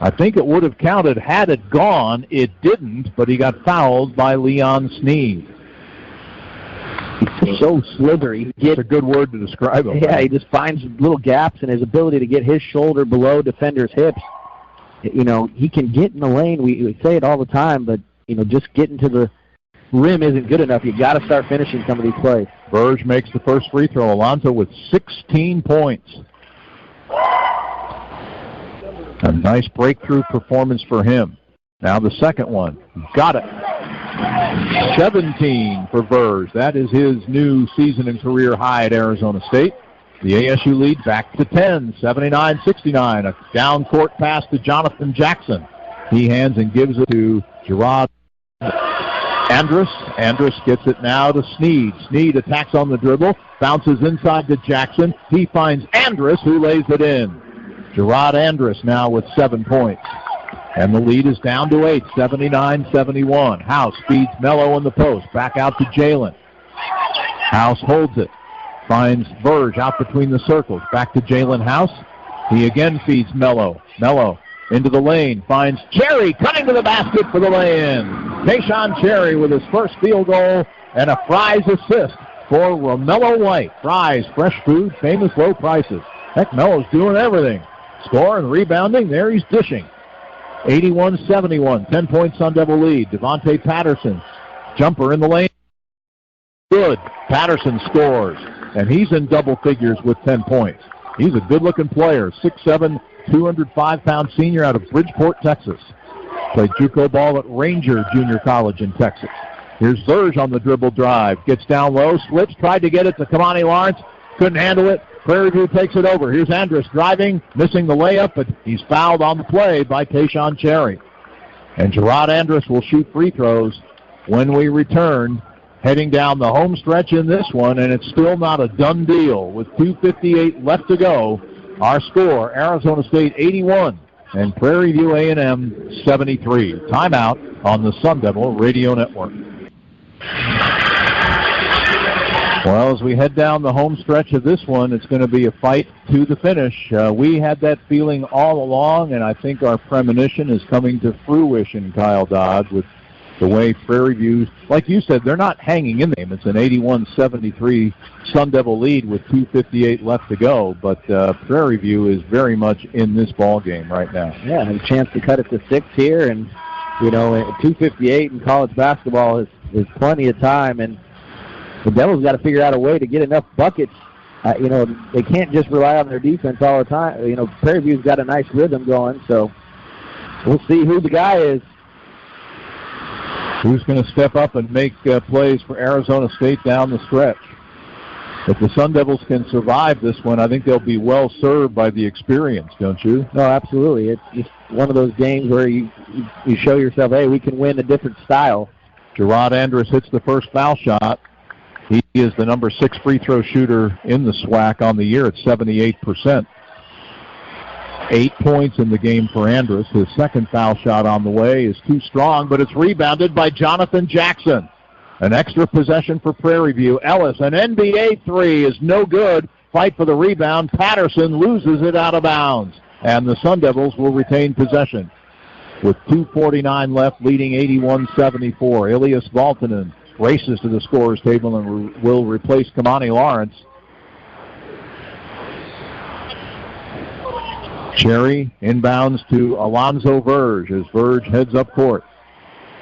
I think it would have counted had it gone. It didn't, but he got fouled by Leon Sneed. He's so slithery. It's a good word to describe him. Yeah, he just finds little gaps in his ability to get his shoulder below defenders' hips. You know, he can get in the lane. We say it all the time, but, you know, just getting to the rim isn't good enough. You got to start finishing some of these plays. Verge makes the first free throw. Alonzo with 16 points. A nice breakthrough performance for him. Now the second one. Got it. 17 for Verge. That is his new season and career high at Arizona State. The ASU lead back to 10, 79-69. A down court pass to Jonathan Jackson. He hands and gives it to Gerard Andrus. Andrus gets it now to Sneed. Sneed attacks on the dribble, bounces inside to Jackson. He finds Andrus, who lays it in. Gerard Andrus now with 7 points. And the lead is down to 8, 79-71. House feeds Mello in the post. Back out to Jalen. House holds it. Finds Verge out between the circles. Back to Jalen House. He again feeds Mello. Mello into the lane. Finds Cherry cutting to the basket for the lay-in. Tayshaun Cherry with his first field goal and a Fry's assist for Romello White. Fry's, fresh food, famous low prices. Heck, Mello's doing everything. Scoring, rebounding, there he's dishing. 81-71, 10-point Sun Devil lead. Devontae Patterson, jumper in the lane. Good. Patterson scores. and he's in double figures with 10 points. He's a good-looking player, 6'7", 205-pound senior out of Bridgeport, Texas. Played JUCO ball at Ranger Junior College in Texas. Here's Verge on the dribble drive. Gets down low, slips, tried to get it to Kamani Lawrence. Couldn't handle it. Prairie View takes it over. Here's Andrus driving, missing the layup, but he's fouled on the play by Tayshawn Cherry. And Gerard Andrus will shoot free throws when we return, heading down the home stretch in this one, and it's still not a done deal. With 2:58 left to go, our score, Arizona State 81 and Prairie View A&M 73. Timeout on the Sun Devil Radio Network. Well, as we head down the home stretch of this one, it's going to be a fight to the finish. We had that feeling all along, and I think our premonition is coming to fruition, Kyle Dodd, with the way Prairie View, like you said, they're not hanging in there. It's an 81-73 Sun Devil lead with 2:58 left to go, but Prairie View is very much in this ball game right now. Yeah, and a chance to cut it to 6 here, and, you know, 2:58 in college basketball is plenty of time, and the Devils got to figure out a way to get enough buckets. You know, they can't just rely on their defense all the time. You know, Prairie View's got a nice rhythm going, so we'll see who the guy is. Who's going to step up and make plays for Arizona State down the stretch? If the Sun Devils can survive this one, I think they'll be well served by the experience, don't you? No, absolutely. It's just one of those games where you show yourself, hey, we can win a different style. Gerard Andrus hits the first foul shot. He is the number 6 free throw shooter in the SWAC on the year at 78%. 8 points in the game for Andrus. His second foul shot on the way is too strong, but it's rebounded by Jonathan Jackson. An extra possession for Prairie View. Ellis, an NBA three is no good. Fight for the rebound. Patterson loses it out of bounds, and the Sun Devils will retain possession. With 2:49 left, leading 81-74. Ilias Valtonen races to the scorer's table and will replace Kamani Lawrence. Cherry inbounds to Alonzo Verge as Verge heads up court.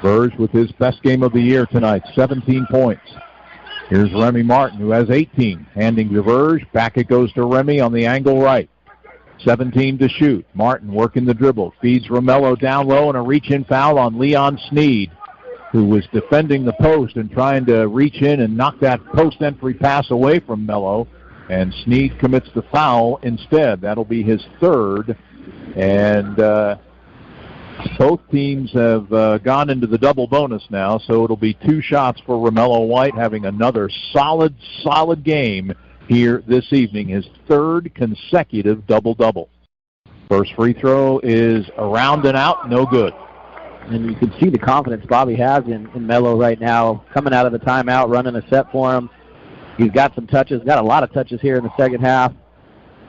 Verge with his best game of the year tonight, 17 points. Here's Remy Martin, who has 18, handing to Verge. Back it goes to Remy on the angle right. 17 to shoot. Martin working the dribble. Feeds Romello down low, and a reach-in foul on Leon Sneed, who was defending the post and trying to reach in and knock that post-entry pass away from Mello. And Sneed commits the foul instead. That'll be his third. And both teams have gone into the double bonus now, so it'll be 2 shots for Romello White, having another solid game here this evening, his third consecutive double-double. First free throw is around and out, no good. And you can see the confidence Bobby has in Mello right now, coming out of the timeout, running a set for him. He's got some touches, got a lot of touches here in the second half.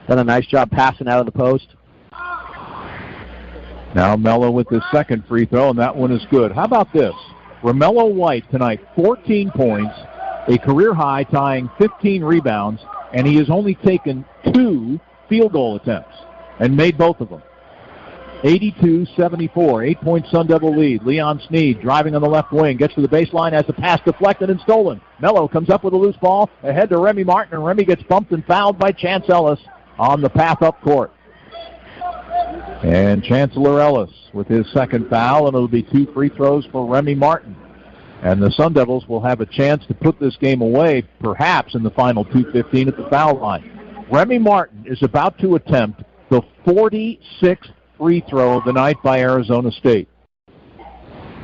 Done a nice job passing out of the post. Now Mello with his second free throw, and that one is good. How about this? Romello White tonight, 14 points, a career high, tying 15 rebounds, and he has only taken 2 field goal attempts and made both of them. 82-74, 8-point Sun Devil lead. Leon Sneed driving on the left wing, gets to the baseline, has the pass deflected and stolen. Mello comes up with a loose ball, ahead to Remy Martin, and Remy gets bumped and fouled by Chance Ellis on the path up court. And Chancellor Ellis with his second foul, and it'll be 2 free throws for Remy Martin. And the Sun Devils will have a chance to put this game away, perhaps in the final 2:15 at the foul line. Remy Martin is about to attempt the 46th free throw of the night by Arizona State.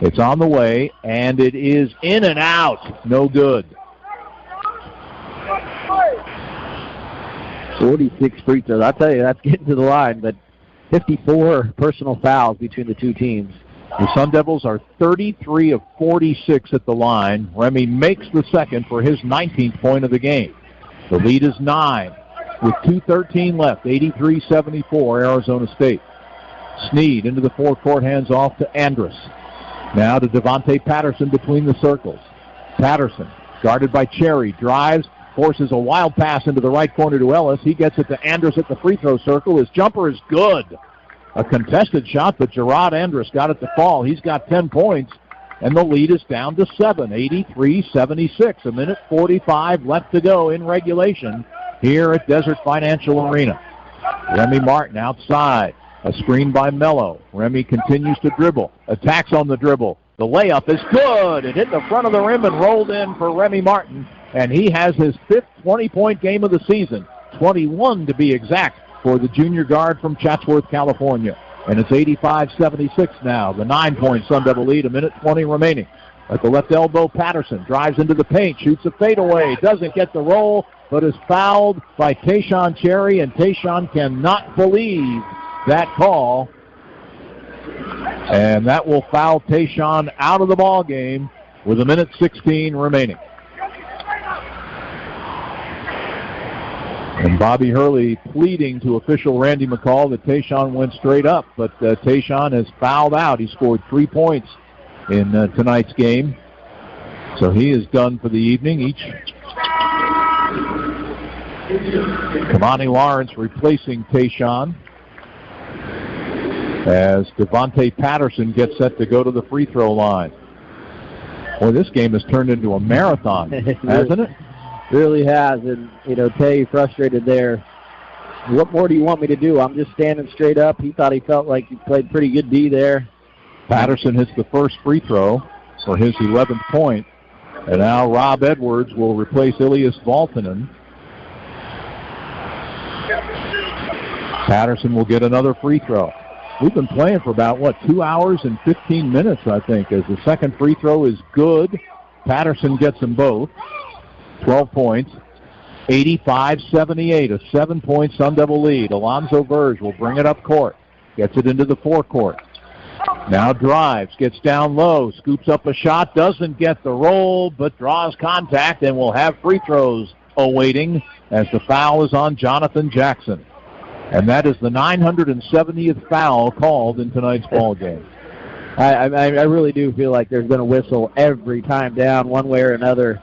It's on the way, and it is in and out. No good. 46 free throws. I'll tell you, that's getting to the line, but 54 personal fouls between the two teams. The Sun Devils are 33 of 46 at the line. Remy makes the second for his 19th point of the game. The lead is 9 with 2:13 left, 83-74 Arizona State. Sneed into the forecourt, hands off to Andrus. Now to Devontae Patterson between the circles. Patterson, guarded by Cherry, drives, forces a wild pass into the right corner to Ellis. He gets it to Andrus at the free throw circle. His jumper is good. A contested shot, but Gerard Andrus got it to fall. He's got 10 points. and the lead is down to 7, 83-76. A minute 45 left to go in regulation here at Desert Financial Arena. Remy Martin outside. A screen by Mello. Remy continues to dribble. Attacks on the dribble. The layup is good. It hit the front of the rim and rolled in for Remy Martin. And he has his 5th 20-point game of the season. 21 to be exact for the junior guard from Chatsworth, California. And it's 85-76 now. The 9-point Sun Devil lead, a minute 20 remaining. At the left elbow, Patterson drives into the paint, shoots a fadeaway, doesn't get the roll, but is fouled by Tayshawn Cherry, and Tayshawn cannot believe that call. And that will foul Tayshawn out of the ball game with a minute 16 remaining. And Bobby Hurley pleading to official Randy McCall that Tayshawn went straight up, but Tayshawn has fouled out. He scored 3 points in tonight's game, so he is done for the evening. Kamani Lawrence replacing Tayshawn as Devontae Patterson gets set to go to the free throw line. Boy, this game has turned into a marathon, hasn't it? Really has, and, Tay frustrated there. What more do you want me to do? I'm just standing straight up. He thought he felt like he played pretty good D there. Patterson hits the first free throw for his 11th point, and now Rob Edwards will replace Ilias Valtonen. Patterson will get another free throw. We've been playing for about, 2 hours and 15 minutes, I think, as the second free throw is good. Patterson gets them both. 12 points, 85-78, a 7-point Sun Devil lead. Alonzo Verge will bring it up court, gets it into the forecourt. Now drives, gets down low, scoops up a shot, doesn't get the roll, but draws contact and will have free throws awaiting as the foul is on Jonathan Jackson. And that is the 970th foul called in tonight's ball game. I really do feel like there's been a whistle every time down, one way or another.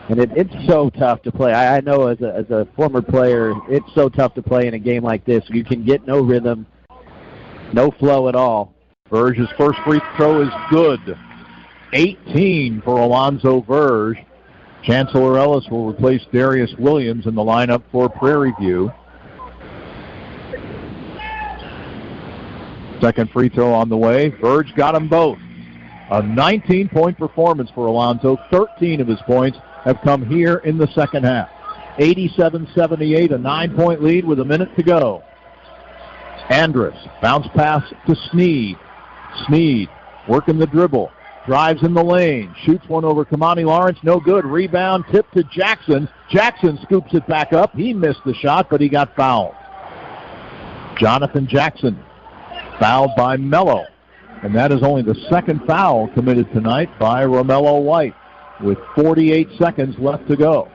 And it's so tough to play. I know as a former player, it's so tough to play in a game like this. You can get no rhythm, no flow at all. Verge's first free throw is good. 18 for Alonzo Verge. Chancellor Ellis will replace Darius Williams in the lineup for Prairie View. Second free throw on the way. Verge got them both. A 19-point performance for Alonzo. 13 of his points have come here in the second half. 87-78, a 9-point lead with a minute to go. Andrus, bounce pass to Sneed. Sneed working the dribble, drives in the lane, shoots one over Kamani Lawrence, no good. Rebound, tip to Jackson. Jackson scoops it back up. He missed the shot, but he got fouled. Jonathan Jackson fouled by Mello. And that is only the second foul committed tonight by Romello White with 48 seconds left to go.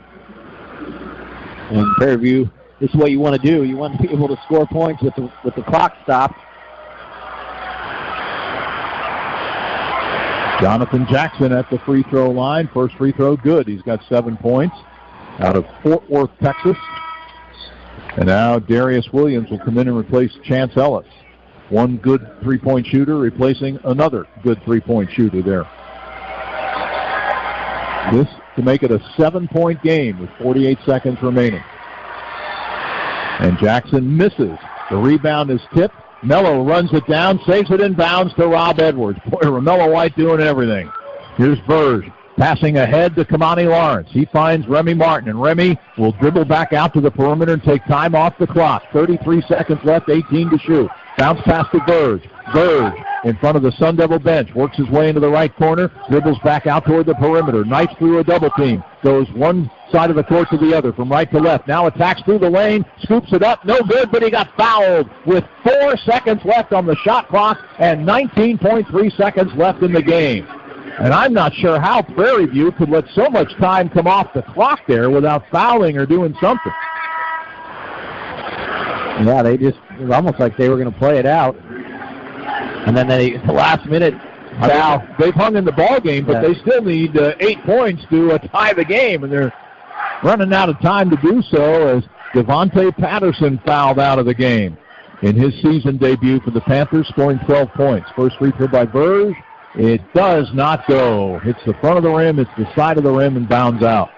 And Prairie View, this is what you want to do. You want to be able to score points with the clock stopped. Jonathan Jackson at the free throw line. First free throw good. He's got 7 points out of Fort Worth, Texas. And now Darius Williams will come in and replace Chance Ellis. One good three-point shooter replacing another good three-point shooter there. This to make it a 7-point game with 48 seconds remaining. And Jackson misses. The rebound is tipped. Mello runs it down, saves it in bounds to Rob Edwards. Boy, Romello White doing everything. Here's Verge passing ahead to Kamani Lawrence. He finds Remy Martin, and Remy will dribble back out to the perimeter and take time off the clock. 33 seconds left, 18 to shoot. Bounce pass to Verge. Verge in front of the Sun Devil bench, works his way into the right corner, dribbles back out toward the perimeter, knifes through a double team, goes one side of the court to the other, from right to left, now attacks through the lane, scoops it up, no good, but he got fouled with 4 seconds left on the shot clock and 19.3 seconds left in the game. And I'm not sure how Prairie View could let so much time come off the clock there without fouling or doing something. Yeah, it was almost like they were going to play it out. And then the last minute foul. They've hung in the ball game, but they still need 8 points to tie the game, and they're running out of time to do so as Devontae Patterson fouled out of the game in his season debut for the Panthers, scoring 12 points. First free throw by Verge, It does not go. Hits the front of the rim, it's the side of the rim, and bounds out.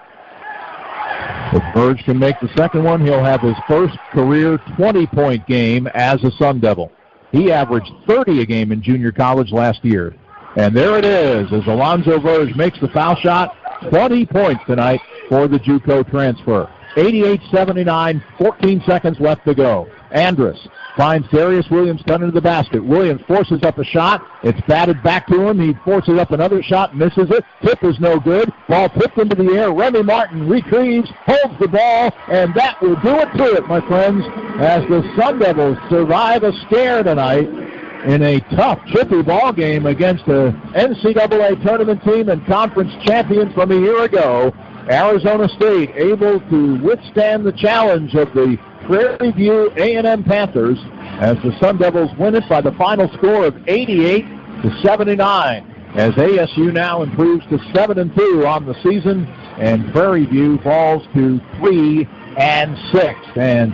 If Burge can make the second one, he'll have his first career 20-point game as a Sun Devil. He averaged 30 a game in junior college last year. And there it is as Alonzo Verge makes the foul shot. 20 points tonight for the JUCO transfer. 88-79, 14 seconds left to go. Andrus finds Darius Williams coming to the basket. Williams forces up a shot. It's batted back to him. He forces up another shot, misses it. Tip is no good. Ball tipped into the air. Remy Martin retrieves, holds the ball, and that will do it to it, my friends, as the Sun Devils survive a scare tonight in a tough, tricky ball game against the NCAA tournament team and conference champion from a year ago. Arizona State able to withstand the challenge of the Prairie View A&M Panthers as the Sun Devils win it by the final score of 88-79. As ASU now improves to 7-2 on the season, and Prairie View falls to 3-6. And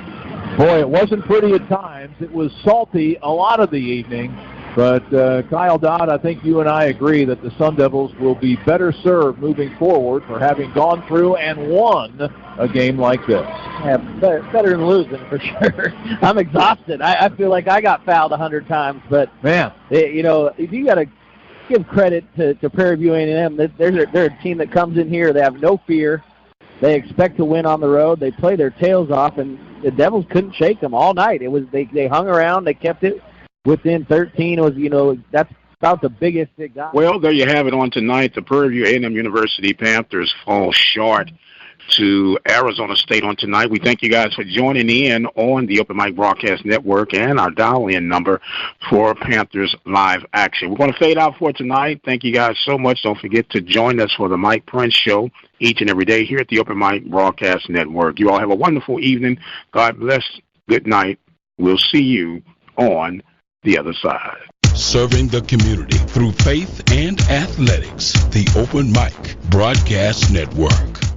boy, it wasn't pretty at times. It was salty a lot of the evening. But, Kyle Dodd, I think you and I agree that the Sun Devils will be better served moving forward for having gone through and won a game like this. Yeah, better than losing, for sure. I'm exhausted. I feel like I got fouled 100 times. But, man, you know, if you got to give credit to Prairie View A&M, they're a team that comes in here. They have no fear. They expect to win on the road. They play their tails off, and the Devils couldn't shake them all night. It was they hung around. They kept it within 13. It was, you know, that's about the biggest it got. Well, there you have it on tonight. The Prairie View A&M University Panthers fall short to Arizona State on tonight. We thank you guys for joining in on the Open Mic Broadcast Network and our dial-in number for Panthers Live Action. We're going to fade out for tonight. Thank you guys so much. Don't forget to join us for the Mike Prince Show each and every day here at the Open Mic Broadcast Network. You all have a wonderful evening. God bless. Good night. We'll see you on the other side. Serving the community through faith and athletics. The Open Mic Broadcast Network.